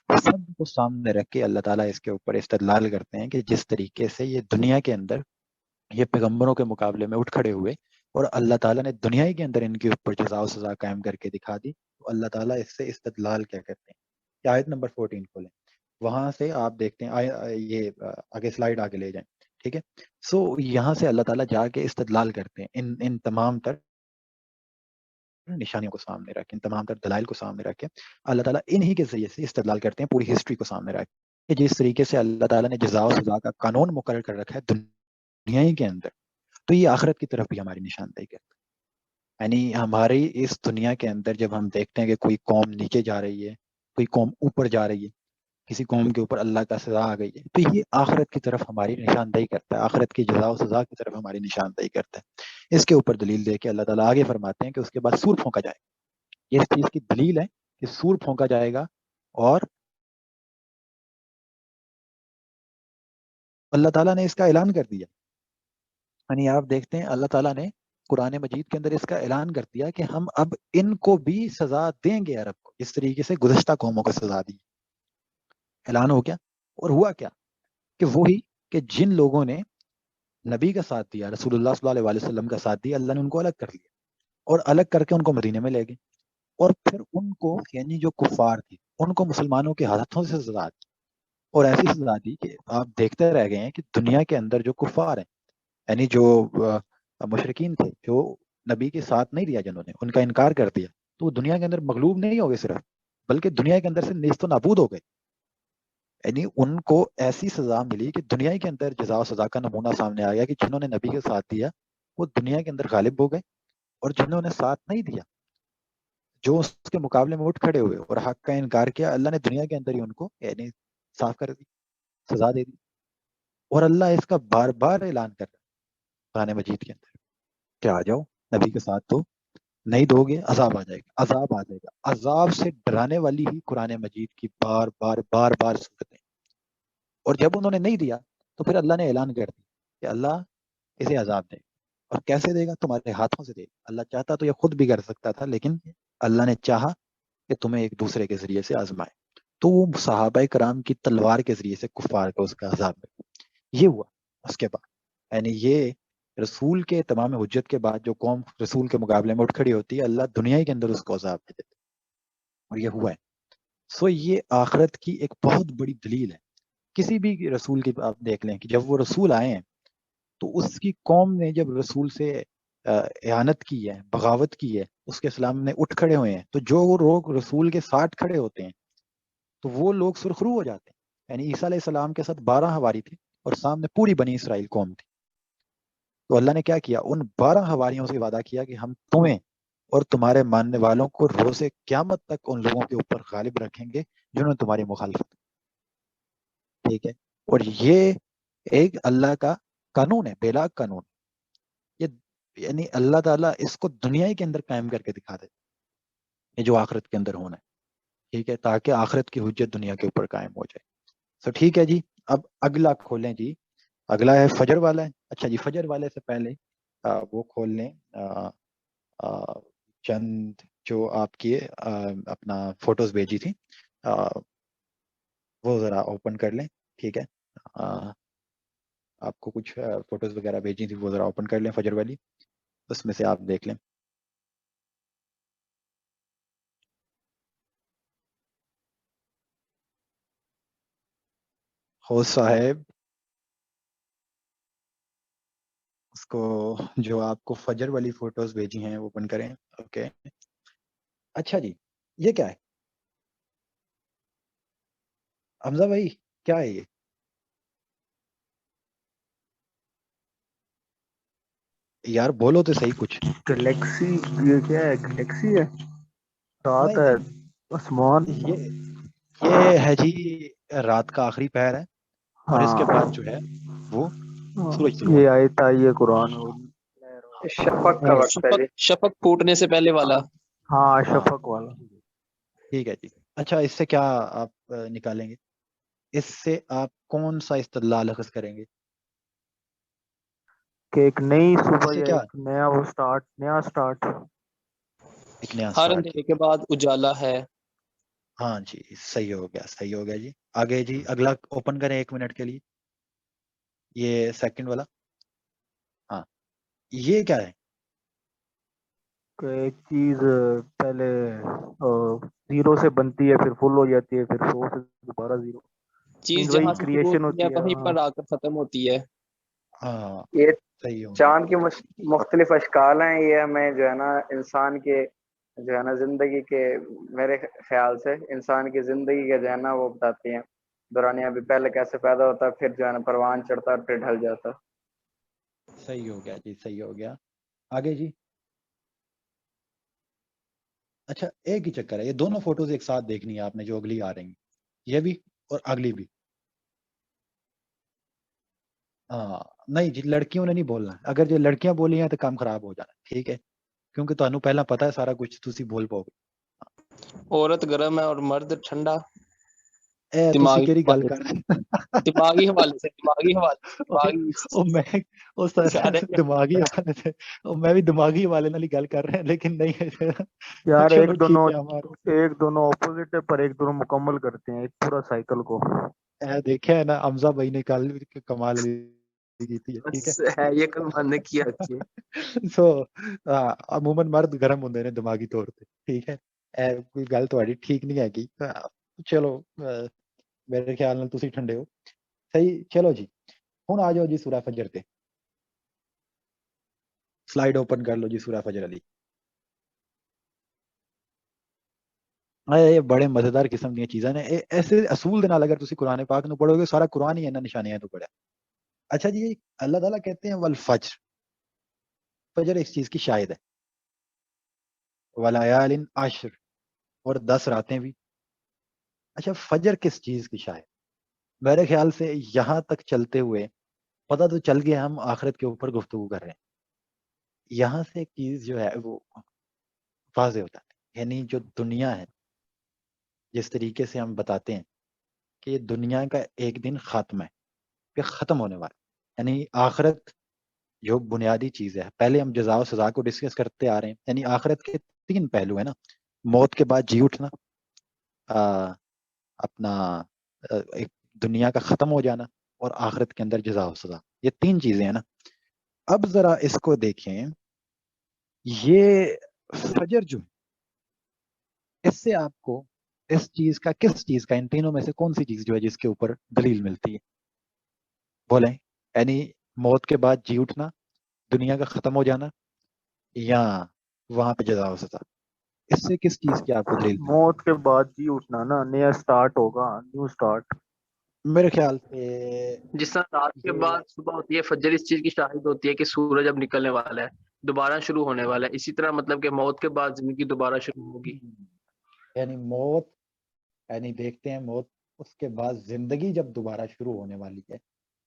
سب کو سامنے رکھ کے اللہ تعالیٰ اس کے اوپر استدلال کرتے ہیں کہ جس طریقے سے یہ دنیا کے اندر یہ پیغمبروں کے مقابلے میں اٹھ کھڑے ہوئے اور اللہ تعالیٰ نے دنیا کے اندر ان کے اوپر جزا و سزا قائم کر کے دکھا دی، تو اللہ تعالیٰ اس سے استدلال کیا کرتے ہیں. کہ آیت نمبر 14 کھولیں، وہاں سے آپ دیکھتے ہیں یہ آگے سلائیڈ آگے لے جائیں. ٹھیک ہے، سو یہاں سے اللہ تعالیٰ جا کے استدلال کرتے ہیں ان تمام تر نشانیوں کو سامنے رکھ کے، ان تمام تر دلائل کو سامنے رکھ کے اللہ تعالیٰ انہی کے ذریعے سے استدلال کرتے ہیں پوری ہسٹری کو سامنے رکھ کے، جس طریقے سے اللہ تعالیٰ نے جزا و سزا کا قانون مقرر کر رکھا ہے دنیا ہی کے اندر، تو یہ آخرت کی طرف بھی ہماری نشاندہی کرتا ہے. یعنی ہماری اس دنیا کے اندر جب ہم دیکھتے ہیں کہ کوئی قوم نیچے جا رہی ہے، کوئی قوم اوپر جا رہی ہے، کسی قوم کے اوپر اللہ کا سزا آ گئی ہے، تو یہ آخرت کی طرف ہماری نشاندہی کرتا ہے، آخرت کی جزا و سزا کی طرف ہماری نشاندہی کرتا ہے. اس کے اوپر دلیل دے کے اللہ تعالیٰ آگے فرماتے ہیں کہ اس کے بعد سور پھونکا جائے گا. یہ اس چیز کی دلیل ہے کہ سور پھونکا جائے گا، اور اللہ تعالیٰ نے اس کا اعلان کر دیا. یعنی آپ دیکھتے ہیں اللہ تعالیٰ نے قرآن مجید کے اندر اس کا اعلان کر دیا کہ ہم اب ان کو بھی سزا دیں گے عرب کو، اس طریقے سے گزشتہ قوموں کو سزا دی. اعلان ہو گیا، اور ہوا کیا کہ وہی کہ جن لوگوں نے نبی کا ساتھ دیا، رسول اللہ صلی اللہ علیہ وسلم کا ساتھ دیا، اللہ نے ان کو الگ کر لیا اور الگ کر کے ان کو مدینے میں لے گئے، اور پھر ان کو یعنی جو کفار تھے ان کو مسلمانوں کے ہاتھوں سے سزا دی، اور ایسی سزا دی کہ آپ دیکھتے رہ گئے ہیں کہ دنیا کے اندر جو کفار ہیں، یعنی جو مشرکین تھے جو نبی کے ساتھ نہیں دیا، جنہوں نے ان کا انکار کر دیا، تو وہ دنیا کے اندر مغلوب نہیں ہو گئے صرف، بلکہ دنیا کے اندر سے نیست و نابود ہو گئے. یعنی ان کو ایسی سزا ملی کہ دنیا کے اندر جزا و سزا کا نمونہ سامنے آ گیا کہ جنہوں نے نبی کے ساتھ دیا وہ دنیا کے اندر غالب ہو گئے، اور جنہوں نے ساتھ نہیں دیا، جو اس کے مقابلے میں اٹھ کھڑے ہوئے اور حق کا انکار کیا، اللہ نے دنیا کے اندر ہی ان کو یعنی صاف کر دی، سزا دے دی. اور اللہ اس کا بار بار اعلان کر رہا ہے قرآن مجید کے اندر کہ آ جاؤ نبی کے ساتھ، تو نہیں دو گے عذاب آ جائے گا، عذاب آ جائے گا. عذاب سے ڈرانے والی ہی قرآن مجید کی بار بار بار بار صورتیں. اور جب انہوں نے نہیں دیا تو پھر اللہ نے اعلان کر دیا کہ اللہ اسے عذاب دے گا. اور کیسے دے گا؟ تمہارے ہاتھوں سے دے گا. اللہ چاہتا تو یہ خود بھی کر سکتا تھا، لیکن اللہ نے چاہا کہ تمہیں ایک دوسرے کے ذریعے سے آزمائے، تو وہ صحابہ کرام کی تلوار کے ذریعے سے کفار کو اس کا عذاب دے. یہ ہوا اس کے بعد، یعنی یہ رسول کے تمام حجت کے بعد جو قوم رسول کے مقابلے میں اٹھ کھڑی ہوتی ہے، اللہ دنیا کے اندر اس کو عذاب دے دیتا، اور یہ ہوا ہے. سو یہ آخرت کی ایک بہت بڑی دلیل ہے. کسی بھی رسول کی آپ دیکھ لیں کہ جب وہ رسول آئے ہیں تو اس کی قوم نے جب رسول سے اعانت کی ہے، بغاوت کی ہے، اس کے سامنے اٹھ کھڑے ہوئے ہیں، تو جو لوگ رسول کے ساتھ کھڑے ہوتے ہیں تو وہ لوگ سرخرو ہو جاتے ہیں. یعنی عیسیٰ علیہ السلام کے ساتھ 12 حواری تھے اور سامنے پوری بنی اسرائیل قوم تھی. تو اللہ نے کیا کیا؟ ان 12 حواریوں سے وعدہ کیا کہ ہم تمہیں اور تمہارے ماننے والوں کو روز قیامت تک ان لوگوں کے اوپر غالب رکھیں گے جنہوں نے تمہاری مخالفت. ٹھیک ہے، اور یہ ایک اللہ کا قانون ہے، بے لاگ قانون. یہ یعنی اللہ تعالیٰ اس کو دنیا کے اندر قائم کر کے دکھا دے، یہ جو آخرت کے اندر ہونا ہے. ٹھیک ہے، تاکہ آخرت کی حجت دنیا کے اوپر قائم ہو جائے. تو ٹھیک ہے جی، اب اگلا کھولیں جی. اگلا ہے فجر والا ہے. اچھا جی، فجر والے سے پہلے وہ کھول لیں چند جو آپ کی اپنا فوٹوز بھیجی تھی وہ ذرا اوپن کر لیں. ٹھیک ہے, آپ کو کچھ فوٹوز وغیرہ بھیجی تھی وہ ذرا اوپن کر لیں فجر والی, اس میں سے آپ دیکھ لیں. ہوسٹ صاحب اس کو جو آپ کو فجر والی فوٹوز بھیجی ہیں وہ اوپن کریں. اوکے اچھا جی, یہ کیا ہے حمزہ بھائی, کیا ہے یہ؟ یار بولو تو صحیح کچھ. گلیکسی, یہ کیا ہے؟ گلیکسی ہے, رات ہے, نہیں آسمان. یہ ہے جی رات کا آخری پہر ہے, اور اس کے بعد ہاں جو ہے وہ سورج طلوع یہ ہونا. آیت آئی ہے قرآن. شفق کا وقت ہے جی. شفق پھوٹنے سے پہلے والا. ہاں ہاں شفق والا. ٹھیک ہے جی. اچھا اس سے کیا آپ نکالیں گے, اس سے آپ کون سا استدلال اخذ کریں گے؟ کہ ایک نئی اس صبح سے یا کیا ایک نیا وہ نیا سٹارٹ. ایک نیا ہر سٹارٹ. اندھیرے کے بعد اجالا ہے. ہاں جی صحیح ہو گیا, صحیح ہو گیا جی. آگے جی اگلا اوپن کریں 1 منٹ کے لیے, یہ سیکنڈ والا. ہاں یہ کیا ہے؟ کہ ایک چیز پہلے زیرو سے بنتی ہے, پھر فل ہو جاتی ہے, پھر 100 سے دوبارہ زیرو. چیز وہی جہاں سے شروع کریشن ہوتی ہے ہوتی ہے. وہیں ہاں پر آ کر ختم ہوتی ہے. ہاں یہ صحیح ہو گیا. چاند کی مختلف اشکال ہیں. یہ ہمیں جو ہے نا انسان کے جو ہے نا زندگی کے, میرے خیال سے انسان کی زندگی کے جو ہے نا وہ بتاتی ہیں دورانیہ. ابھی پہلے کیسے پیدا ہوتا ہے, پھر جو ہے نا پروان چڑھتا ہے, پھر ڈھل جاتا ہے. صحیح ہو گیا جی, صحیح ہو گیا. آگے جی. اچھا ایک ہی چکر ہے, یہ دونوں فوٹوز ایک ساتھ دیکھنی ہے آپ نے جو اگلی آ رہی ہیں, یہ بھی اور اگلی بھی. ہاں نہیں جی لڑکیوں نے نہیں بولنا, اگر جو لڑکیاں بولی ہیں تو کام خراب ہو جانا. ٹھیک ہے, کیونکہ تمہیں پہلا پتا ہے سارا کچھ, تسی بول پاؤ گے. عورت گرم ہے اور مرد ٹھنڈا. اے تسی دماغی کیڑی گل حوالے کر سے, رہے دماغی حوالے سے, دماغی حوالے سے, میں او سر دماغی حوالے سے, میں بھی دماغی حوالے نال ہی گل کر رہا لیکن نہیں. یار چلو ایک ٹھیک دونوں ہے ہمارے اپوزٹ ہے, پر ایک دونوں مکمل کرتے ہیں ایک پورا سائیکل کو. دیکھا ہے نا حمزہ بھائی نے کل کمال کی تھی. ٹھیک ہے یہ کل من نے کیا اچھی. ہے سو عموماً مرد گرم ہوندے نے دماغی طور پہ. ٹھیک ہے, کوئی گل تہاڈی ٹھیک نہیں ہے. چلو میرے خیال نال تسی ٹھنڈے ہو. صحیح. چلو جی ہن آ جاؤ جی سورہ فجر تے. سلائیڈ اوپن کر لو جی سورہ فجر علی. یہ بڑے مزیدار قسم دی چیزاں نے, ایسے اصول دے نال اگر تسی قرآن پاک نو پڑھو گے سارا قرآن ہی انہاں نشانیاں تو پڑھا. اچھا جی اللہ تعالیٰ کہتے ہیں والفجر, فجر اس چیز کی شاہد ہے. ولیال عشر, اور 10 راتیں بھی. اچھا فجر کس چیز کی شاہد؟ میرے خیال سے یہاں تک چلتے ہوئے پتہ تو چل گیا ہم آخرت کے اوپر گفتگو کر رہے ہیں. یہاں سے ایک چیز جو ہے وہ واضح ہوتا ہے, یعنی جو دنیا ہے جس طریقے سے ہم بتاتے ہیں کہ یہ دنیا کا ایک دن خاتمہ ہے, کہ ختم ہونے والا. یعنی آخرت جو بنیادی چیز ہے, پہلے ہم جزا و سزا کو ڈسکس کرتے آ رہے ہیں. یعنی آخرت کے 3 پہلو ہیں نا, موت کے بعد جی اٹھنا, اپنا ایک دنیا کا ختم ہو جانا, اور آخرت کے اندر جزا و سزا. یہ 3 چیزیں ہیں نا. اب ذرا اس کو دیکھیں, یہ فجر جو ہے اس سے آپ کو اس چیز کا, کس چیز کا, ان تینوں میں سے کون سی چیز جو ہے جس کے اوپر دلیل ملتی ہے؟ بولیں. یعنی موت کے بعد جی اٹھنا, دنیا کا ختم ہو جانا, یا وہاں پہ جزا و سزا, اس سے کس چیز کی آپ کو دلیل ملتی موت کے بعد جی اٹھنا نا, نیا سٹارٹ ہوگا, نیو سٹارٹ. ہے؟ میرے خیال سے جس طرح رات کے یہ بعد صبح ہوتی ہے, فجر اس چیز کی شاہد ہوتی ہے کہ سورج اب نکلنے والا ہے, دوبارہ شروع ہونے والا ہے. اسی طرح مطلب کہ موت کے بعد زندگی دوبارہ شروع ہوگی. یعنی موت, یعنی دیکھتے ہیں موت, اس کے بعد زندگی جب دوبارہ شروع ہونے والی ہے.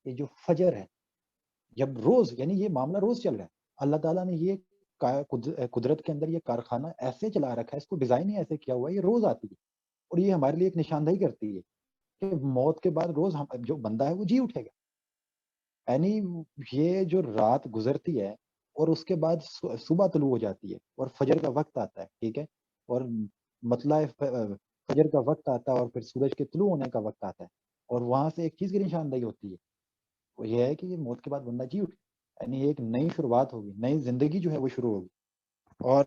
یہ جو فجر ہے, جب روز, یعنی یہ معاملہ روز چل رہا ہے. اللہ تعالیٰ نے یہ قدرت کے اندر یہ کارخانہ ایسے چلا رکھا ہے, اس کو ڈیزائن ہی ایسے کیا ہوا ہے, یہ روز آتی ہے. اور یہ ہمارے لیے ایک نشاندہی کرتی ہے کہ موت کے بعد روز جو بندہ ہے وہ جی اٹھے گا. یعنی یہ جو رات گزرتی ہے اور اس کے بعد صبح طلوع ہو جاتی ہے اور فجر کا وقت آتا ہے، ٹھیک ہے، اور مطلع فجر کا وقت آتا ہے اور پھر سورج کے طلوع ہونے کا وقت آتا ہے، اور وہاں سے ایک چیز کی نشاندہی ہوتی ہے، وہ یہ ہے کہ یہ موت کے بعد بندہ جی اٹھے، یعنی ایک نئی شروعات ہوگی، نئی زندگی جو ہے وہ شروع ہوگی. اور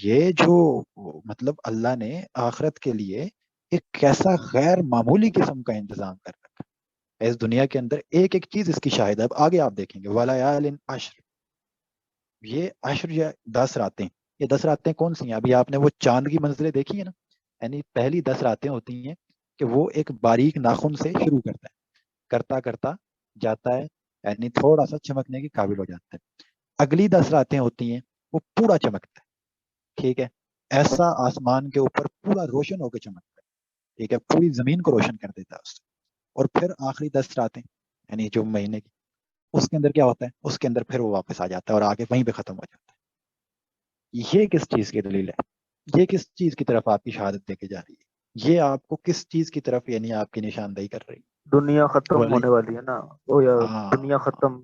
یہ جو مطلب اللہ نے آخرت کے لیے ایک کیسا غیر معمولی قسم کا انتظام کر رکھا ہے. اس دنیا کے اندر ایک ایک چیز اس کی شاہد ہے. اب آگے آپ دیکھیں گے وَلَيَالٍ عَشْرٍ، یہ عشر یا 10 راتیں، یہ 10 راتیں کون سی ہیں؟ ابھی آپ نے وہ چاند کی منزلیں دیکھی ہیں نا، یعنی پہلی 10 راتیں ہوتی ہیں کہ وہ ایک باریک ناخن سے شروع کرتا ہے، کرتا کرتا جاتا ہے، یعنی تھوڑا سا چمکنے کے قابل ہو جاتا ہے. اگلی 10 راتیں ہوتی ہیں وہ پورا چمکتا ہے، ٹھیک ہے، ایسا آسمان کے اوپر پورا روشن ہو کے چمکتا ہے، ٹھیک ہے، پوری زمین کو روشن کر دیتا ہے اس سے. اور پھر آخری 10 راتیں یعنی جو مہینے کی، اس کے اندر کیا ہوتا ہے؟ اس کے اندر پھر وہ واپس آ جاتا ہے اور آگے وہیں پہ ختم ہو جاتا ہے. یہ کس چیز کی دلیل ہے؟ یہ کس چیز کی طرف آپ کی شہادت دے کے جا رہی ہے؟ یہ آپ کو کس چیز کی طرف یعنی آپ کی نشاندہی کر رہی ہے؟ دنیا ختم ہونے والی ہے نا، وہ یا ہاں دنیا ختم.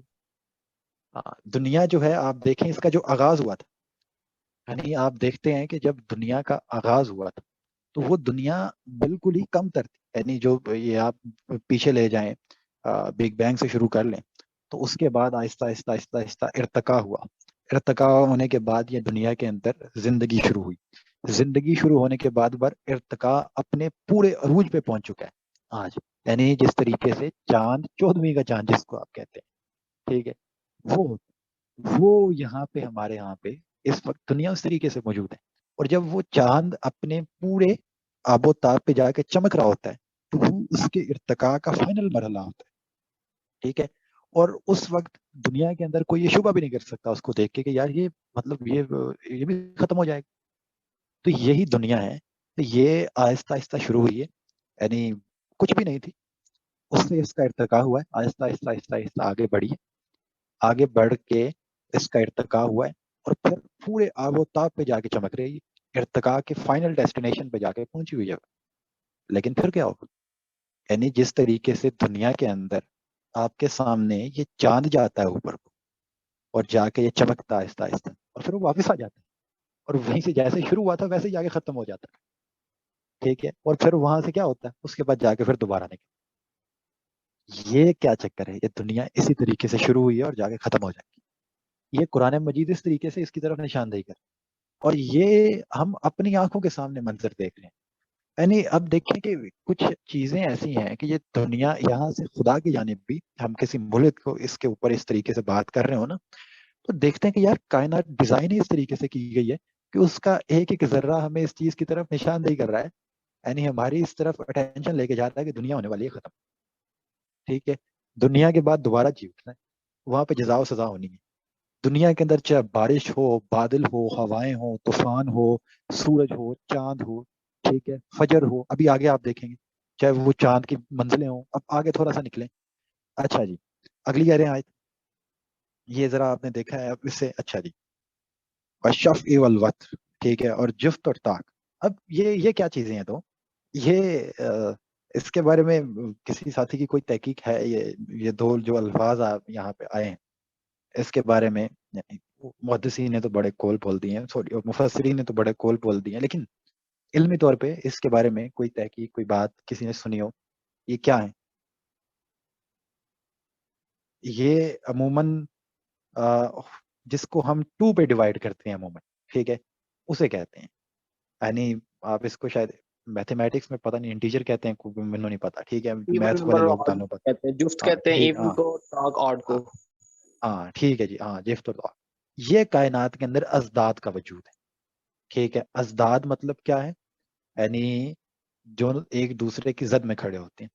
دنیا جو ہے آپ دیکھیں اس کا جو آغاز ہوا تھا، یعنی آپ دیکھتے ہیں کہ جب دنیا کا آغاز ہوا تھا تو وہ دنیا بالکل ہی کم تر تھی، یعنی جو یہ آپ پیچھے لے جائیں بگ بینگ سے شروع کر لیں تو اس کے بعد آہستہ آہستہ آہستہ آہستہ ارتقا ہوا. ارتقا ہونے کے بعد یہ دنیا کے اندر زندگی شروع ہوئی. زندگی شروع ہونے کے بعد ارتقا اپنے پورے عروج پہ پہنچ چکا ہے آج. یعنی جس طریقے سے چاند 14ویں کا چاند جس کو آپ کہتے ہیں، ٹھیک ہے، وہ یہاں پہ ہمارے یہاں پہ اس وقت دنیا اس طریقے سے موجود ہے. اور جب وہ چاند اپنے پورے آب و تاب پہ جا کے چمک رہا ہوتا ہے تو وہ اس کے ارتقاء کا فائنل مرحلہ ہوتا ہے، ٹھیک ہے. اور اس وقت دنیا کے اندر کوئی یہ شبہ بھی نہیں کر سکتا اس کو دیکھ کے کہ یار یہ مطلب یہ بھی ختم ہو جائے گا. تو یہی دنیا ہے، تو یہ آہستہ آہستہ شروع ہوئی ہے، یعنی کچھ بھی نہیں تھی، اس سے اس کا ارتقاء ہوا ہے، آہستہ آہستہ آہستہ آہستہ آگے بڑھی ہے، آگے بڑھ کے اس کا ارتقاء ہوا ہے اور پھر پورے آب و تاب پہ جا کے چمک رہی ہے، ارتقاء کے فائنل ڈیسٹینیشن پہ جا کے پہنچی ہوئی جگہ. لیکن پھر کیا ہوگا؟ یعنی جس طریقے سے دنیا کے اندر آپ کے سامنے یہ چاند جاتا ہے اوپر کو اور جا کے یہ چمکتا آہستہ آہستہ اور پھر وہ واپس آ جاتا ہے اور وہیں سے جیسے شروع ہوا تھا ویسے ہی جا کے ختم ہو جاتا ہے، ٹھیک ہے. اور پھر وہاں سے کیا ہوتا ہے؟ اس کے بعد جا کے پھر دوبارہ نکل. یہ کیا چکر ہے؟ یہ دنیا اسی طریقے سے شروع ہوئی ہے اور جا کے ختم ہو جائے گی. یہ قرآن مجید اس طریقے سے اس کی طرف نشاندہی کر، اور یہ ہم اپنی آنکھوں کے سامنے منظر دیکھ رہے ہیں. یعنی اب دیکھیں کہ کچھ چیزیں ایسی ہیں کہ یہ دنیا یہاں سے خدا کی جانب بھی ہم کسی ملک کو اس کے اوپر اس طریقے سے بات کر رہے ہو نا تو دیکھتے ہیں کہ یار کائنات ڈیزائن ہی اس طریقے سے کی گئی ہے کہ اس کا ایک ایک ذرہ ہمیں اس چیز کی طرف نشاندہی کر رہا ہے، یعنی ہماری اس طرف اٹینشن لے کے جاتا ہے کہ دنیا ہونے والی ہے ختم، ٹھیک ہے. دنیا کے بعد دوبارہ جی اٹھنا ہے، وہاں پہ جزا و سزا ہونی ہے. دنیا کے اندر چاہے بارش ہو، بادل ہو، ہوائیں ہو، طوفان ہو، سورج ہو، چاند ہو، ٹھیک ہے، فجر ہو، ابھی آگے آپ دیکھیں گے چاہے وہ چاند کی منزلیں ہوں. اب آگے تھوڑا سا نکلیں. اچھا جی، اگلی کہہ رہے ہیں آیت، یہ ذرا آپ نے دیکھا ہے اب اس سے. اچھا جی، والشفع والوتر، ٹھیک ہے، اور جفت اور طاق. اب یہ کیا چیزیں ہیں؟ تو یہ اس کے بارے میں کسی ساتھی کی کوئی تحقیق ہے؟ یہ دو جو الفاظ آپ یہاں پہ آئے ہیں اس کے بارے میں محدثین نے تو بڑے کول بول دیے ہیں، مفسرین نے تو بڑے کول بول دیے ہیں، لیکن علمی طور پہ اس کے بارے میں کوئی تحقیق، کوئی بات کسی نے سنی ہو؟ یہ کیا ہے؟ یہ عموماً جس کو ہم 2 پہ ڈیوائڈ کرتے ہیں عموماً، ٹھیک ہے، اسے کہتے ہیں. یعنی آپ اس کو شاید میتھمیٹکس میں پتہ نہیں انٹیجر کہتے ہیں، مجھے نہیں پتا، ٹھیک ہے، ایون میتھس والے نمبر لوگ دانوں پر. کہتے ہیں، جفت ہاں کہتے ہیں ٹھیک، ایون کو، طاق آڈ کو. ہاں ٹھیک ہے جی، ہاں جفت اور طاق. یہ کائنات کے اندر ازداد کا وجود ہے، ٹھیک ہے. ازداد مطلب کیا ہے؟ یعنی جو ایک دوسرے کی زد میں کھڑے ہوتے ہیں.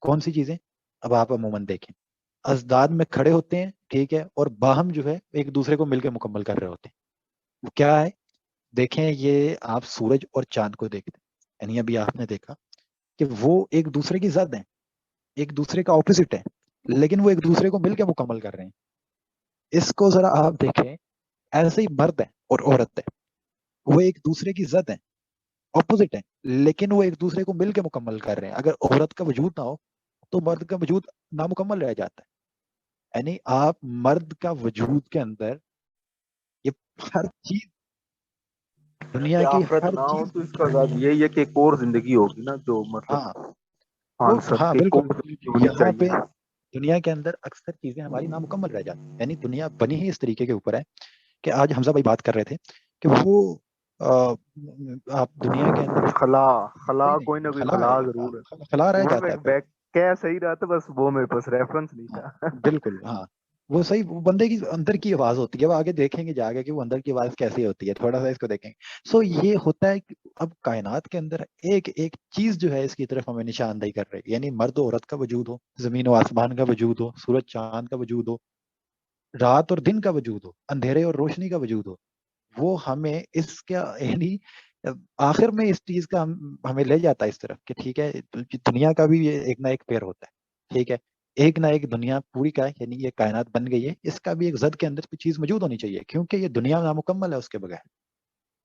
کون سی چیزیں؟ اب آپ عموماً دیکھیں ازداد میں کھڑے ہوتے ہیں، ٹھیک ہے، اور باہم جو ہے ایک دوسرے کو مل کے مکمل کر رہے ہوتے ہیں. وہ کیا ہے؟ دیکھیں یہ آپ سورج اور چاند کو دیکھتے ہیں، یعنی ابھی آپ نے دیکھا کہ وہ ایک دوسرے کی زد ہیں، ایک دوسرے کا اپوزٹ ہے، لیکن وہ ایک دوسرے کو مل کے مکمل کر رہے ہیں. اس کو ذرا آپ دیکھیں، ایسے ہی مرد ہے اور عورت ہے، وہ ایک دوسرے کی زد ہیں، اپوزٹ ہیں، لیکن وہ ایک دوسرے کو مل کے مکمل کر رہے ہیں. اگر عورت کا وجود نہ ہو تو مرد کا وجود نامکمل رہ جاتا ہے. یعنی آپ مرد کا وجود کے اندر یہ ہر چیز دنیا کی آخرت ہر نہ ہو چیز تو اس کا عذاب یہی ہے کہ ایک اور زندگی ہوگی نا جو مطلب ہاں آنسر ہاں کے ایک اور بالکل زندگی ہونی یہاں پہ چاہیے. دنیا کے اندر اکثر چیزیں ہماری نامکمل رہ جاتی ہیں. یعنی دنیا بنی ہی اس طریقے کے اوپر ہے کہ آج حمزہ بھائی بات کر رہے تھے کہ وہ آپ دنیا کے اندر خلا نہیں کوئی نہ کوئی خلا خلا ضرور ہے. خلا رہ وہ جاتا میں ہے پھر. بیک کہہ صحیح رہا تھا بس وہ میرے پاس ریفرنس نہیں ہاں تھا. بالکل ہاں وہ صحیح وہ بندے کی اندر کی آواز ہوتی ہے. وہ آگے دیکھیں گے جا کے کہ وہ اندر کی آواز کیسی ہوتی ہے, تھوڑا سا اس کو دیکھیں گے. سو یہ ہوتا ہے کہ اب کائنات کے اندر ایک ایک چیز جو ہے اس کی طرف ہمیں نشاندہی کر رہی ہے. یعنی مرد و عورت کا وجود ہو, زمین و آسمان کا وجود ہو, سورج چاند کا وجود ہو, رات اور دن کا وجود ہو, اندھیرے اور روشنی کا وجود ہو, وہ ہمیں اس کا یعنی آخر میں اس چیز کا ہمیں لے جاتا ہے اس طرف کہ ٹھیک ہے دنیا کا بھی یہ ایک نہ ایک پیر ہوتا ہے. ٹھیک ہے ایک نہ ایک دنیا پوری کا ہے, یعنی یہ کائنات بن گئی ہے, اس کا بھی ایک زد کے اندر کوئی چیز موجود ہونی چاہیے کیونکہ یہ دنیا نامکمل ہے. اس کے بغیر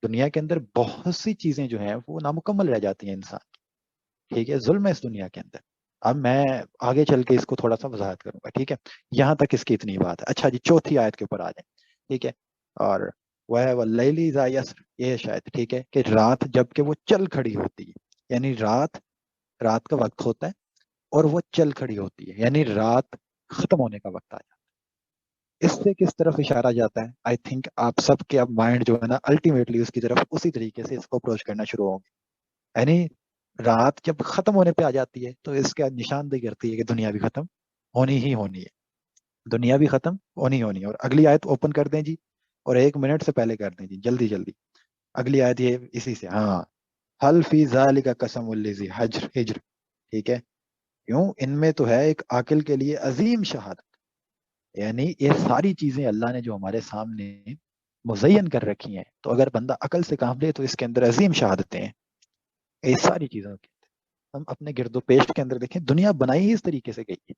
دنیا کے اندر بہت سی چیزیں جو ہیں وہ نامکمل رہ جاتی ہیں انسان کی. ٹھیک ہے ظلم ہے اس دنیا کے اندر. اب میں آگے چل کے اس کو تھوڑا سا وضاحت کروں گا. ٹھیک ہے یہاں تک اس کی اتنی بات ہے. اچھا جی چوتھی آیت کے اوپر آ جائیں. ٹھیک ہے اور واللیل اذا یسر, یہ شاید ٹھیک ہے کہ رات جب کہ وہ چل کھڑی ہوتی ہے, یعنی رات کا وقت ہوتا ہے اور وہ چل کھڑی ہوتی ہے, یعنی رات ختم ہونے کا وقت آ جاتا ہے. اس سے کس طرف اشارہ جاتا ہے؟ آئی تھنک آپ سب کے اب مائنڈ جو ہے نا الٹیمیٹلی اس کی طرف اسی طریقے سے اس کو اپروچ کرنا شروع ہوں گے. یعنی رات جب ختم ہونے پہ آ جاتی ہے تو اس کا نشاندہی کرتی ہے کہ دنیا بھی ختم ہونی ہی ہونی ہے. دنیا بھی ختم ہونی ہونی ہے. اور اگلی آیت اوپن کر دیں جی, اور 1 منٹ سے پہلے کر دیں جی, جلدی جلدی. اگلی آیت یہ اسی سے, ہاں حل فی ذالک قسم لذی حجر ہجر. ٹھیک ہے کیوں ان میں تو ہے ایک عاقل کے لیے عظیم شہادت. یعنی یہ ساری چیزیں اللہ نے جو ہمارے سامنے مزین کر رکھی ہیں, تو اگر بندہ عقل سے کام لے تو اس کے اندر عظیم شہادتیں ہیں. یہ ساری چیزوں کے ہم اپنے گرد و پیش کے اندر دیکھیں, دنیا بنائی ہی اس طریقے سے گئی ہے,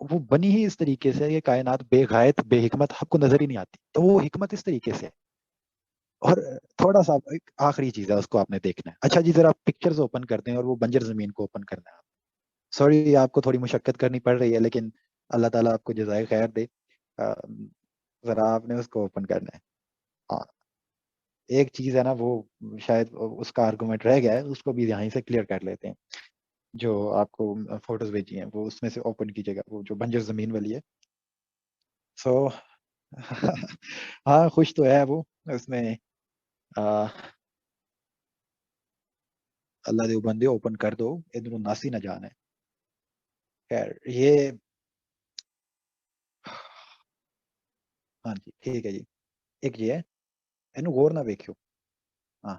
وہ بنی ہی اس طریقے سے, یہ کائنات بے غایت بے حکمت آپ کو نظر ہی نہیں آتی, تو وہ حکمت اس طریقے سے ہے. اور تھوڑا سا ایک آخری چیز ہے اس کو آپ نے دیکھنا ہے. اچھا جی ذرا پکچرز اوپن کرتے ہیں اور وہ بنجر زمین کو اوپن کرنا ہے. سوری آپ کو تھوڑی مشقت کرنی پڑ رہی ہے لیکن اللہ تعالیٰ آپ کو جزائے خیر دے. ذرا آپ نے اس کو اوپن کرنا ہے. ہاں ایک چیز ہے نا وہ شاید اس کا آرگومنٹ رہ گیا ہے, اس کو بھی یہیں سے کلیئر کر لیتے ہیں. جو آپ کو فوٹوز بھیجی ہیں وہ اس میں سے اوپن کیجیے گا, وہ جو بنجر زمین والی ہے. سو ہاں خوش تو ہے وہ اس میں, اللہ دے بندے اوپن کر دو ادھر ناسی نہ جانے. خیر یہ ہاں جی ٹھیک ہے جی, ایک یہ ہے اینو غور نہ ویکھیو. ہاں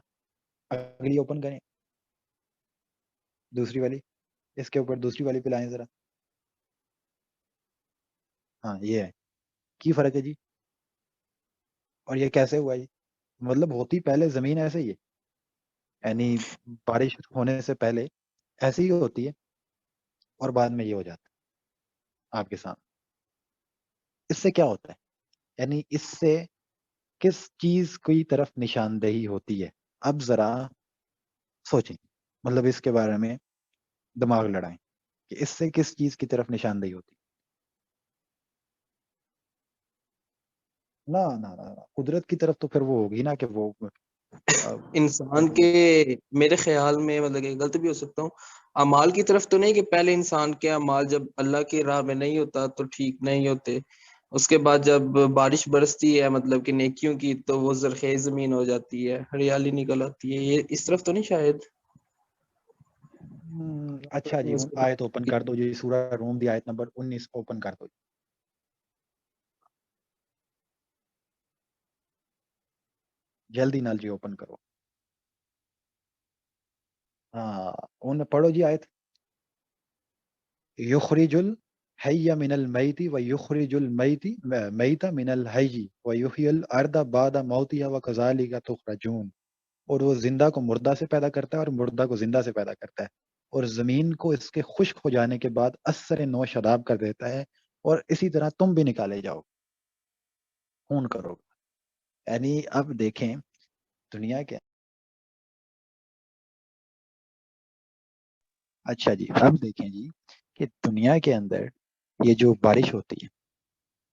اگلی اوپن کریں, دوسری والی اس کے اوپر دوسری والی پہ لائیں ذرا. ہاں یہ ہے کی فرق ہے جی, اور یہ کیسے ہوا جی؟ مطلب ہوتی پہلے زمین ایسے ہی ہے, یعنی بارش ہونے سے پہلے ایسی ہی ہوتی ہے اور بعد میں یہ ہو جاتا ہے آپ کے سامنے. اس سے کیا ہوتا ہے, یعنی اس سے کس چیز کی طرف نشاندہی ہوتی ہے؟ اب ذرا سوچیں, مطلب اس کے بارے میں دماغ لڑائیں کہ اس سے کس چیز کی طرف نشاندہی ہوتی ہے. نہ قدرت کی طرف تو پھر وہ ہوگی نا کہ وہ انسان کے میرے خیال میں مطلب کہ غلط بھی ہو سکتا ہوں, اعمال کی طرف تو نہیں کہ پہلے انسان کے اعمال جب اللہ کی راہ میں نہیں ہوتا تو ٹھیک نہیں ہوتے, اس کے بعد جب بارش برستی ہے مطلب کہ نیکیوں کی تو وہ زرخیز زمین ہو جاتی ہے, ہریالی نکل آتی ہے, یہ اس طرف تو نہیں شاید. اچھا جی آیت اوپن کر دو جی, سورہ روم دی آیت نمبر 19 اوپن کر دو. جلدی نال جی اوپن کرو. ہاں ان پڑھو جی آیت. یخرج الحی من المیت و یخرج المیت من الحی و یحیی الارض بعد موتها وکذالک تخرجون. اور وہ زندہ کو مردہ سے پیدا کرتا ہے اور مردہ کو زندہ سے پیدا کرتا ہے, اور زمین کو اس کے خشک ہو جانے کے بعد اثر نو شراب کر دیتا ہے, اور اسی طرح تم بھی نکالے جاؤ خون کرو. یعنی اب دیکھیں دنیا کے, اچھا جی اب دیکھیں جی کہ دنیا کے اندر یہ جو بارش ہوتی ہے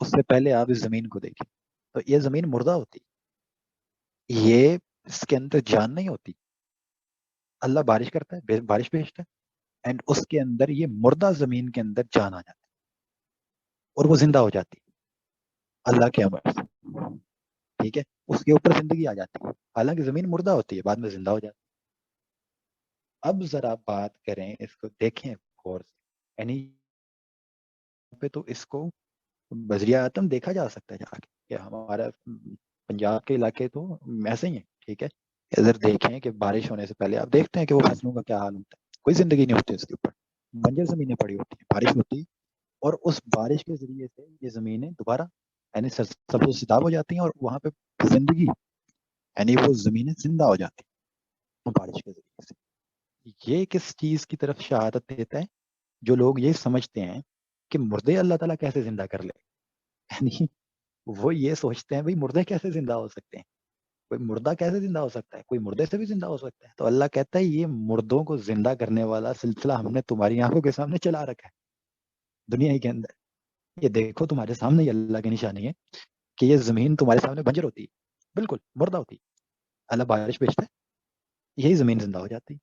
اس سے پہلے آپ اس زمین کو دیکھیں تو یہ زمین مردہ ہوتی، یہ اس کے اندر جان نہیں ہوتی. اللہ بارش کرتا ہے، بارش بھیجتا ہے، اینڈ اس کے اندر یہ مردہ زمین کے اندر جان آ جاتی اور وہ زندہ ہو جاتی اللہ کے امر سے. ٹھیک ہے، اس کے اوپر زندگی آ جاتی ہے، حالانکہ زمین مردہ ہوتی ہے، بعد میں زندہ ہو جاتی ہے. اب ذرا بات کریں، اس کو دیکھیں غور سے، یعنی پہ تو اس کو بذریعہ آتم دیکھا جا سکتا ہے جا کے کہ ہمارا پنجاب کے علاقے تو ایسے ہی ہیں. ٹھیک ہے، ادھر دیکھیں کہ بارش ہونے سے پہلے آپ دیکھتے ہیں کہ وہ فصلوں کا کیا حال ہوتا ہے، کوئی زندگی نہیں ہوتی اس کے اوپر، بنجر زمینیں پڑی ہوتی ہیں، بارش ہوتی ہے اور اس بارش کے ذریعے سے یہ زمینیں دوبارہ یعنی سبز و شتاب ہو جاتی ہیں اور وہاں پہ زندگی یعنی وہ زمینیں زندہ ہو جاتی ہیں بارش کے ذریعے سے. یہ کس چیز کی طرف شہادت دیتا ہے؟ جو لوگ یہ سمجھتے ہیں کہ مردے اللہ تعالیٰ کیسے زندہ کر لے، یعنی وہ یہ سوچتے ہیں بھئی مردے کیسے زندہ ہو سکتے ہیں، کوئی مردہ کیسے زندہ ہو سکتا ہے، کوئی مردے سے بھی زندہ ہو سکتا ہے. تو اللہ کہتا ہے یہ مردوں کو زندہ کرنے والا سلسلہ ہم نے تمہاری آنکھوں کے سامنے چلا رکھا ہے دنیا کے اندر. یہ دیکھو تمہارے سامنے، یہ اللہ کی نشانی ہے کہ یہ زمین تمہارے سامنے بنجر ہوتی ہے، بالکل مردہ ہوتی ہے، اللہ بارش بھیجتا ہے، یہی زمین زندہ ہو جاتی ہے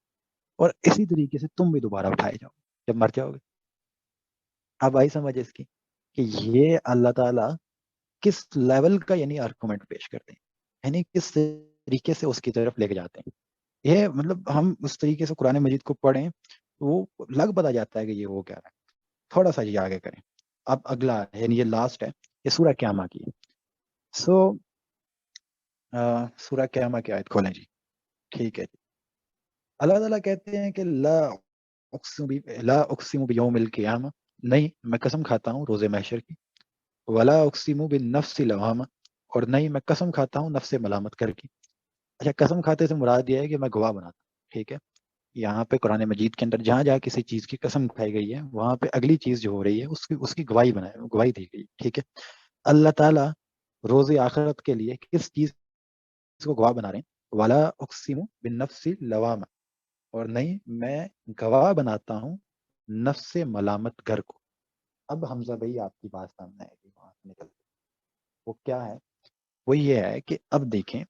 اور اسی طریقے سے تم بھی دوبارہ اٹھائے جاؤ جب مر جاؤ گے. اب آئی سمجھ اس کی کہ یہ اللہ تعالیٰ کس لیول کا یعنی آرگومنٹ پیش کرتے ہیں، یعنی کس طریقے سے اس کی طرف لے کے جاتے ہیں. یہ مطلب ہم اس طریقے سے قرآن مجید کو پڑھیں وہ لگ پتا جاتا ہے کہ یہ وہ کیا ہے. تھوڑا سا یہ آگے کریں. اب اگلا یعنی یہ لاسٹ ہے، یہ سورہ قیامہ کی ہے. سو سورہ قیامہ کی آیت کھولیں جی. ٹھیک ہے جی. اللہ تعالیٰ کہتے ہیں کہ لا اقسم بیوم القیامہ، نہیں میں قسم کھاتا ہوں روز محشر کی، ولا اقسم بالنفس لوامہ، اور نہیں میں قسم کھاتا ہوں نفس ملامت کر کی. اچھا، قسم کھاتے سے مراد یہ ہے کہ میں گواہ بناتا ہوں. ٹھیک ہے، یہاں پہ قرآن مجید کے اندر جہاں جہاں کسی چیز کی قسم کھائی گئی ہے وہاں پہ اگلی چیز جو ہو رہی ہے اس کی گواہی دی گئی. ٹھیک ہے، اللہ تعالیٰ روز آخرت کے لیے کس چیز کو گواہ بنا رہے ہیں؟ ولا اقسم بالنفس لوامہ، اور نہیں میں گواہ بناتا ہوں نفس ملامت گر کو. اب حمزہ بھائی آپ کی بات سامنے آئے گی وہاں سے نکل کے. وہ کیا ہے؟ وہ یہ ہے کہ اب دیکھیں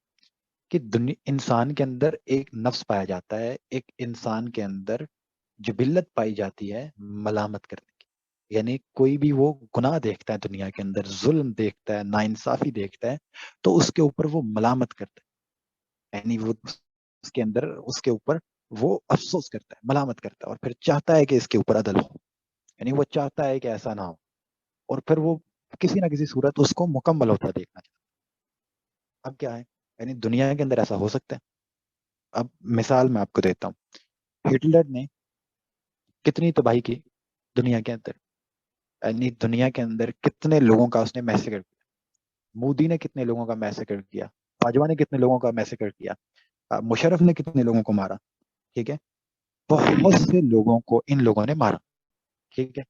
کہ انسان کے اندر ایک نفس پایا جاتا ہے، ایک انسان کے اندر جبلت پائی جاتی ہے ملامت کرنے کی. یعنی کوئی بھی وہ گناہ دیکھتا ہے دنیا کے اندر، ظلم دیکھتا ہے، ناانصافی دیکھتا ہے، تو اس کے اوپر وہ ملامت کرتا ہے، یعنی وہ اس کے اندر اس کے اوپر وہ افسوس کرتا ہے، ملامت کرتا ہے، اور پھر چاہتا ہے کہ اس کے اوپر عدل ہو، یعنی وہ چاہتا ہے کہ ایسا نہ ہو، اور پھر وہ کسی نہ کسی صورت اس کو مکمل ہوتا دیکھنا چاہتا ہے. اب کیا ہے، یعنی دنیا کے اندر ایسا ہو سکتا ہے. اب مثال میں آپ کو دیتا ہوں، ہٹلر نے کتنی تباہی کی دنیا کے اندر، یعنی دنیا کے اندر کتنے لوگوں کا اس نے میسیکر کیا. مودی نے کتنے لوگوں کا میسیکر کیا، باجوہ نے کتنے لوگوں کا میسیکر کیا، مشرف نے کتنے لوگوں کو مارا. ٹھیک ہے، بہت سے لوگوں کو ان لوگوں نے مارا. ٹھیک ہے،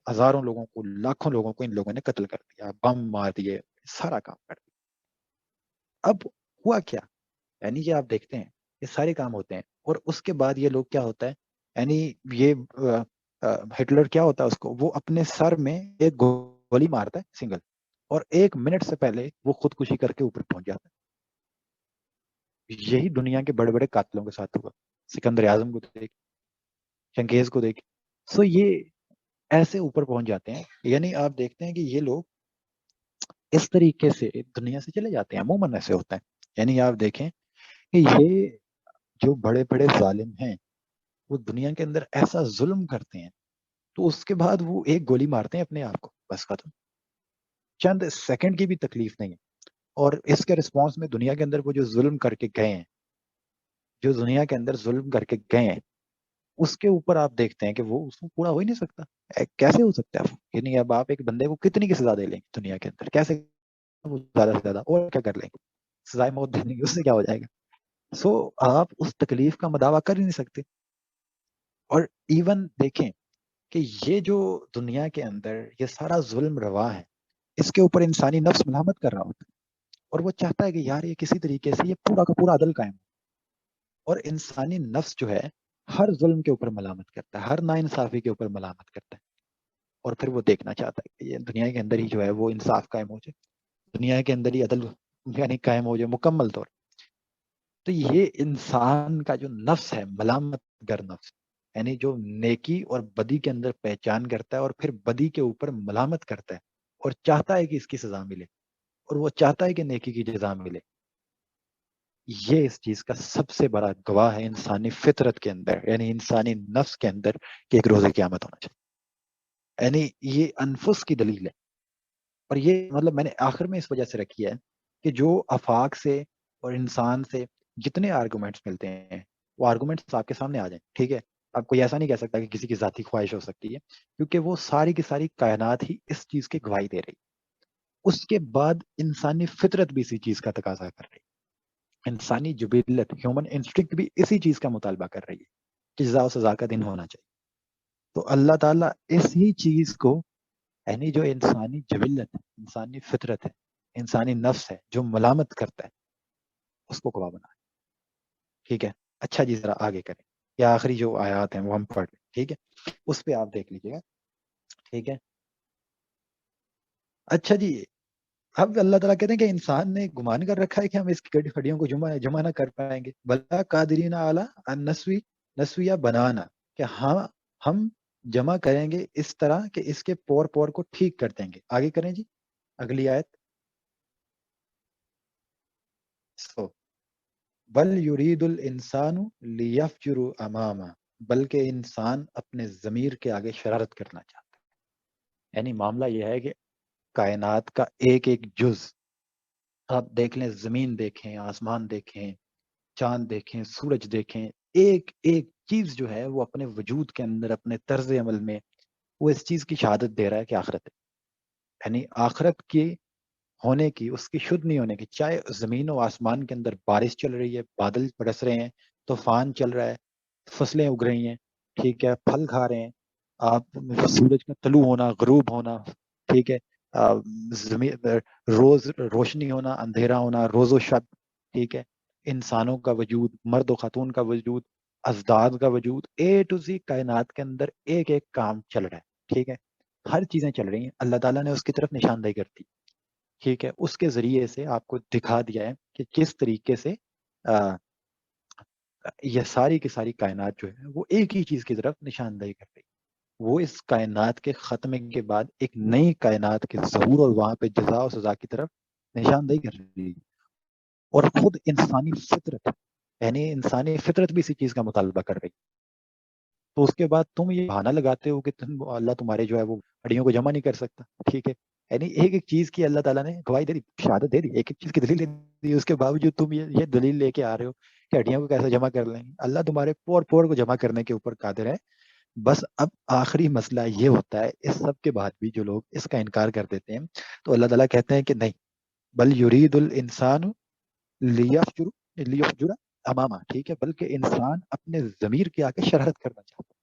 ہزاروں لوگوں کو، لاکھوں لوگوں کو ان لوگوں نے قتل کر دیا، بم مار دیے، سارا کام کر دیا. اب ہوا کیا، یعنی یہ آپ دیکھتے ہیں یہ سارے کام ہوتے ہیں اور اس کے بعد یہ لوگ کیا ہوتا ہے، یعنی یہ ہٹلر کیا ہوتا ہے، اس کو وہ اپنے سر میں ایک گولی مارتا ہے سنگل، اور 1 منٹ سے پہلے وہ خودکشی کر کے اوپر پہنچ جاتا ہے. یہی دنیا کے بڑے بڑے قاتلوں کے ساتھ ہوا. سکندر اعظم کو دیکھ، چنگیز کو دیکھ. سو یہ ایسے اوپر پہنچ جاتے ہیں. یعنی آپ دیکھتے ہیں کہ یہ لوگ اس طریقے سے دنیا سے چلے جاتے ہیں، عموماً ایسے ہوتا ہے. یعنی آپ دیکھیں کہ یہ جو بڑے بڑے ظالم ہیں وہ دنیا کے اندر ایسا ظلم کرتے ہیں تو اس کے بعد وہ ایک گولی مارتے ہیں اپنے آپ کو، بس ختم. چند سیکنڈ کی بھی تکلیف نہیں ہے. اور اس کے رسپانس میں دنیا کے اندر وہ جو ظلم کر کے گئے ہیں، جو دنیا کے اندر ظلم کر کے گئے ہیں، اس کے اوپر آپ دیکھتے ہیں کہ وہ اس کو پورا ہو ہی نہیں سکتا. کیسے ہو سکتا ہے؟ یعنی اب آپ ایک بندے کو کتنی کی سزا دے لیں گے دنیا کے اندر، کیسے وہ زیادہ سے زیادہ اور کیا کر لیں گے، سزائے موت دے دیں گے، اس سے کیا ہو جائے گا. سو آپ اس تکلیف کا مداوع کر ہی نہیں سکتے. اور ایون دیکھیں کہ یہ جو دنیا کے اندر یہ سارا ظلم روا ہے، اس کے اوپر انسانی نفس ملامت کر رہا ہوتا ہے اور وہ چاہتا ہے کہ یار یہ کسی طریقے سے یہ پورا کا پورا عدل قائم ہو. اور انسانی نفس جو ہے ہر ظلم کے اوپر ملامت کرتا ہے، ہر ناانصافی کے اوپر ملامت کرتا ہے. اور پھر وہ دیکھنا چاہتا ہے کہ یہ دنیا کے اندر ہی جو ہے وہ انصاف قائم ہو جائے، دنیا کے اندر ہی عدل یعنی قائم ہو جائے مکمل طور. تو یہ انسان کا جو نفس ہے، ملامت گر نفس، یعنی جو نیکی اور بدی کے اندر پہچان کرتا ہے اور پھر بدی کے اوپر ملامت کرتا ہے اور چاہتا ہے کہ اس کی سزا ملے، اور وہ چاہتا ہے کہ نیکی کی جزا ملے. یہ اس چیز کا سب سے بڑا گواہ ہے انسانی فطرت کے اندر، یعنی انسانی نفس کے اندر، کہ ایک روز قیامت ہونا چاہیے. یعنی یہ انفس کی دلیل ہے. اور یہ مطلب میں نے آخر میں اس وجہ سے رکھی ہے کہ جو آفاق سے اور انسان سے جتنے آرگومنٹس ملتے ہیں وہ آرگومنٹس آپ کے سامنے آ جائیں، ٹھیک ہے. آپ کوئی ایسا نہیں کہہ سکتا کہ کسی کی ذاتی خواہش ہو سکتی ہے، کیونکہ وہ ساری کی ساری کائنات ہی اس چیز کی گواہی دے رہی. اس کے بعد انسانی فطرت بھی اسی چیز کا تقاضا کر رہی، انسانی جبلت، ہیومن انسٹنکٹ بھی اسی چیز کا مطالبہ کر رہی ہے کہ جزا و سزا کا دن ہونا چاہیے. تو اللہ تعالیٰ اسی چیز کو، یعنی جو انسانی جبلت ہے، انسانی فطرت ہے، انسانی نفس ہے جو ملامت کرتا ہے، اس کو گواہ بنا. ٹھیک ہے. اچھا جی، ذرا آگے کریں. یہ آخری جو آیات ہیں وہ ہم پڑھ لیں، ٹھیک ہے، اس پہ آپ دیکھ لیجیے گا. ٹھیک ہے. اچھا جی، اب اللہ تعالیٰ کہتے ہیں کہ انسان نے گمان کر رکھا ہے کہ ہم اس کی ہڈیوں کو جمع نہ کر پائیں گے. بلا قادرین اعلیٰ نسویہ بنانا، کہ ہاں ہم جمع کریں گے اس طرح کہ اس کے پور پور کو ٹھیک کر دیں گے. آگے کریں جی، اگلی آیت. بل یرید الانسان لیفجر امامہ، بلکہ انسان اپنے ضمیر کے آگے شرارت کرنا چاہتا ہے. یعنی معاملہ یہ ہے کہ کائنات کا ایک ایک جز، آپ دیکھ لیں، زمین دیکھیں، آسمان دیکھیں، چاند دیکھیں، سورج دیکھیں، ایک ایک چیز جو ہے وہ اپنے وجود کے اندر، اپنے طرز عمل میں وہ اس چیز کی شہادت دے رہا ہے کہ آخرت ہے. یعنی آخرت کی ہونے کی، اس کی شدھ نہیں ہونے کی. چاہے زمین و آسمان کے اندر بارش چل رہی ہے، بادل برس رہے ہیں، طوفان چل رہا ہے، فصلیں اگ رہی ہیں، ٹھیک ہے، پھل کھا رہے ہیں آپ، سورج کا طلوع ہونا، غروب ہونا، ٹھیک ہے، روز روشنی ہونا، اندھیرا ہونا، روز و شب، ٹھیک ہے، انسانوں کا وجود، مرد و خاتون کا وجود، ازداد کا وجود، اے ٹو زی کائنات کے اندر ایک ایک کام چل رہا ہے. ٹھیک ہے، ہر چیزیں چل رہی ہیں. اللہ تعالیٰ نے اس کی طرف نشاندہی کر دی. ٹھیک ہے، اس کے ذریعے سے آپ کو دکھا دیا ہے کہ کس طریقے سے یہ ساری کی ساری کائنات جو ہے وہ ایک ہی چیز کی طرف نشاندہی کر رہی ہے. وہ اس کائنات کے ختمے کے بعد ایک نئی کائنات کے ظہور اور وہاں پہ جزا و سزا کی طرف نشاندہی کر رہی ہے. اور خود انسانی فطرت، یعنی انسانی فطرت بھی اسی چیز کا مطالبہ کر رہی. تو اس کے بعد تم یہ بہانہ لگاتے ہو کہ اللہ تمہارے جو ہے وہ ہڈیوں کو جمع نہیں کر سکتا. ٹھیک ہے، یعنی ایک ایک چیز کی اللہ تعالیٰ نے گواہی دے دی، شہادت دے دی، ایک ایک چیز کی دلیل دے دی. اس کے باوجود تم یہ دلیل لے کے آ رہے ہو کہ ہڈیوں کو کیسے جمع کر لیں گے. اللہ تمہارے پور پور کو جمع کرنے کے اوپر قادر ہے. بس اب آخری مسئلہ یہ ہوتا ہے، اس سب کے بعد بھی جو لوگ اس کا انکار کر دیتے ہیں، تو اللہ تعالیٰ کہتے ہیں کہ نہیں، بل یرید الانسان لیفجر امامہ، ٹھیک ہے، بلکہ انسان اپنے ضمیر کے آگے شرارت کرنا چاہتا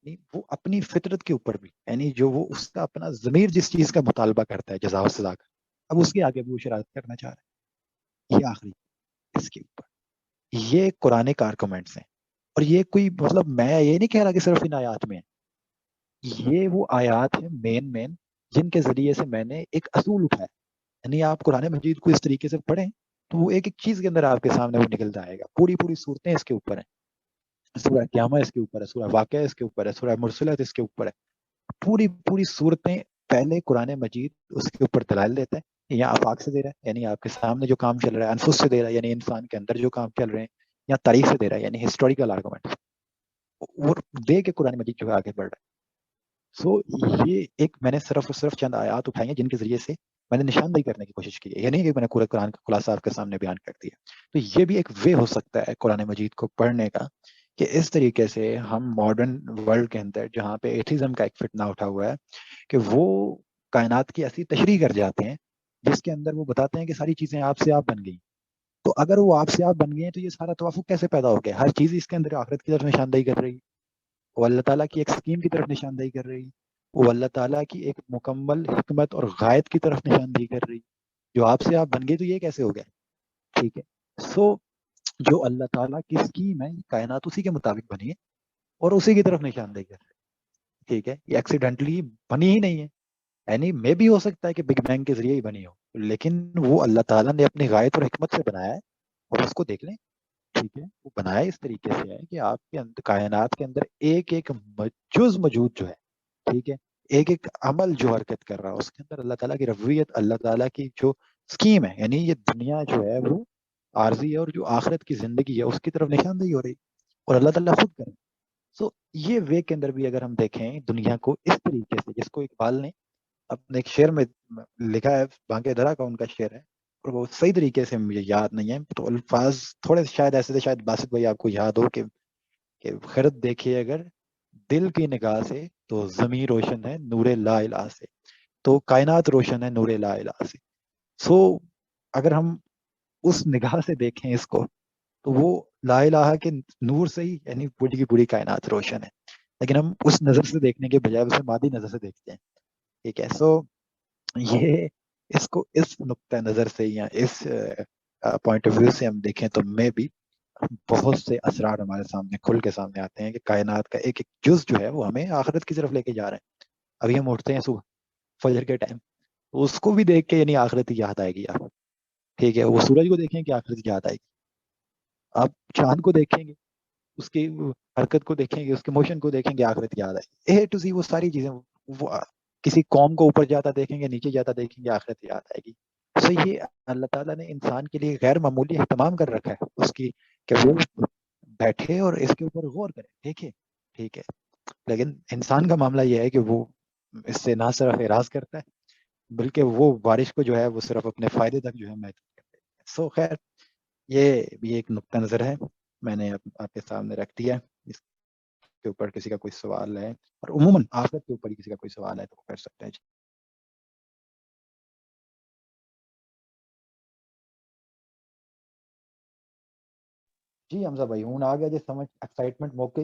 ہے. وہ اپنی فطرت کے اوپر بھی، یعنی جو وہ اس کا اپنا ضمیر جس چیز کا مطالبہ کرتا ہے جزا و سزا کا، اب اس کے آگے بھی وہ شرارت کرنا چاہ رہا ہے. یہ آخری اس کے اوپر یہ قرآن کے آرگومنٹس ہیں. اور یہ کوئی مطلب میں یہ نہیں کہہ رہا کہ صرف ان آیات میں ہے، یہ وہ آیات ہیں مین جن کے ذریعے سے میں نے ایک اصول اٹھایا. یعنی آپ قرآن مجید کو اس طریقے سے پڑھیں تو وہ ایک ایک چیز کے اندر آپ کے سامنے وہ نکلتا آئے گا. پوری پوری صورتیں اس کے اوپر ہیں، سورہ قیامہ اس کے اوپر ہے، سورہ واقعہ اس کے اوپر ہے، سورہ مرسلات اس کے اوپر ہے. پوری پوری صورتیں پہلے قرآن مجید اس کے اوپر دلائل دیتا ہے، یا آفاق سے دے رہا ہے، یعنی آپ کے سامنے جو کام چل رہا ہے، انفس سے دے رہا ہے، یعنی انسان کے اندر جو کام چل رہے ہیں، یا تاریخ سے دے رہا ہے، یعنی ہسٹوریکل آرگومنٹ، وہ دے کے قرآن مجید جو ہے آگے بڑھ رہا ہے. یہ ایک میں نے صرف اور صرف چند آیات اٹھائی ہیں جن کے ذریعے سے میں نے نشاندہی کرنے کی کوشش کی ہے. یہ نہیں کہ میں نے پورے قرآن کا خلاصہ آپ کے سامنے بیان کر دیا. تو یہ بھی ایک وے ہو سکتا ہے قرآن مجید کو پڑھنے کا، کہ اس طریقے سے ہم ماڈرن ورلڈ کے اندر جہاں پہ ایتھیزم کا ایک فتنہ اٹھا ہوا ہے، کہ وہ کائنات کی ایسی تشریح کر جاتے ہیں جس کے اندر وہ بتاتے ہیں کہ ساری چیزیں آپ سے آپ بن گئی. تو اگر وہ آپ سے آپ بن گئی ہیں تو یہ سارا توافق کیسے پیدا ہو گیا؟ ہر چیز اس کے اندر آخرت کی طرف نشاندہی کر رہی ہے، وہ اللہ تعالیٰ کی ایک اسکیم کی طرف نشاندہی کر رہی ہے، وہ اللہ تعالیٰ کی ایک مکمل حکمت اور غائب کی طرف نشاندہی کر رہی ہے. جو آپ سے آپ بن گئے تو یہ کیسے ہو گیا؟ ٹھیک ہے، سو جو اللہ تعالیٰ کی اسکیم ہے، کائنات اسی کے مطابق بنی ہے اور اسی کی طرف نشاندہی کر رہی ہے. ٹھیک ہے, یہ ایکسیڈنٹلی بنی ہی نہیں ہے, یعنی میں بھی ہو سکتا ہے کہ بگ بینگ کے ذریعے ہی بنی ہو, لیکن وہ اللہ تعالیٰ نے اپنی غایت اور حکمت سے بنایا ہے, اور اس کو دیکھ لیں. ٹھیک ہے, وہ بنایا اس طریقے سے ہے کہ آپ کے اندر, کائنات کے اندر ایک ایک جز موجود جو ہے, ٹھیک ہے, ایک ایک عمل جو حرکت کر رہا ہے, اس کے اندر اللہ تعالیٰ کی ربوبیت, اللہ تعالیٰ کی جو اسکیم ہے, یعنی یہ دنیا جو ہے وہ عارضی ہے, اور جو آخرت کی زندگی ہے اس کی طرف نشاندہی ہو رہی, اور اللہ تعالیٰ خود کرے. سو یہ وے کے اندر بھی اگر ہم دیکھیں دنیا کو اس طریقے سے, جس کو اقبال نے اپنے ایک شعر میں لکھا ہے, بانکے درا کا ان کا شعر ہے, اور وہ صحیح طریقے سے مجھے یاد نہیں ہے, تو الفاظ تھوڑے شاید ایسے تھے, شاید باسط بھائی آپ کو یاد ہو کہ خرد دیکھیے اگر دل کی نگاہ سے تو زمین روشن ہے نور لا الہ سے, تو کائنات روشن ہے نور لا الہ سے. سو اگر ہم اس نگاہ سے دیکھیں اس کو, تو وہ لا الہ کے نور سے ہی یعنی پوری کی پوری کائنات روشن ہے, لیکن ہم اس نظر سے دیکھنے کے بجائے اسے مادی نظر سے دیکھتے ہیں. ٹھیک ہے, سو یہ اس کو اس نقطہ نظر سے یا اس پوائنٹ آف ویو سے ہم دیکھیں تو میں بھی بہت سے اثرات ہمارے سامنے کھل کے سامنے آتے ہیں کہ کائنات کا ایک ایک جز جو ہے وہ ہمیں آخرت کی طرف لے کے جا رہے ہیں. ابھی ہم اٹھتے ہیں صبح فجر کے ٹائم, اس کو بھی دیکھ کے یعنی آخرت کی یاد آئے گی آپ. ٹھیک ہے, وہ سورج کو دیکھیں کہ آخرت کی یاد آئے گی, آپ چاند کو دیکھیں گے, اس کی حرکت کو دیکھیں گے, اس کے موشن کو دیکھیں گے, آخرت کی یاد آئے گی. اے ٹو زی وہ ساری چیزیں, وہ کسی قوم کو اوپر جاتا دیکھیں گے, نیچے جاتا دیکھیں گے, آخرت یاد آئے گی. تو یہ اللہ تعالیٰ نے انسان کے لیے غیر معمولی اہتمام کر رکھا ہے اس کی, کہ وہ بیٹھے اور اس کے اوپر غور کرے, دیکھے. ٹھیک ہے, لیکن انسان کا معاملہ یہ ہے کہ وہ اس سے نہ صرف اعراض کرتا ہے بلکہ وہ بارش کو جو ہے وہ صرف اپنے فائدے تک جو ہے محدود کرتے ہیں. سو خیر, یہ بھی ایک نقطہ نظر ہے, میں نے آپ کے سامنے رکھ دیا. اس کے اوپر کسی کا کوئی سوال ہے, اور عموماً آخرت کے اوپر کسی کا کوئی سوال ہے تو کر سکتے ہیں. جی حمزہ بھائی, ہوں آ گیا جی سمجھ, ایکسائٹمنٹ موقع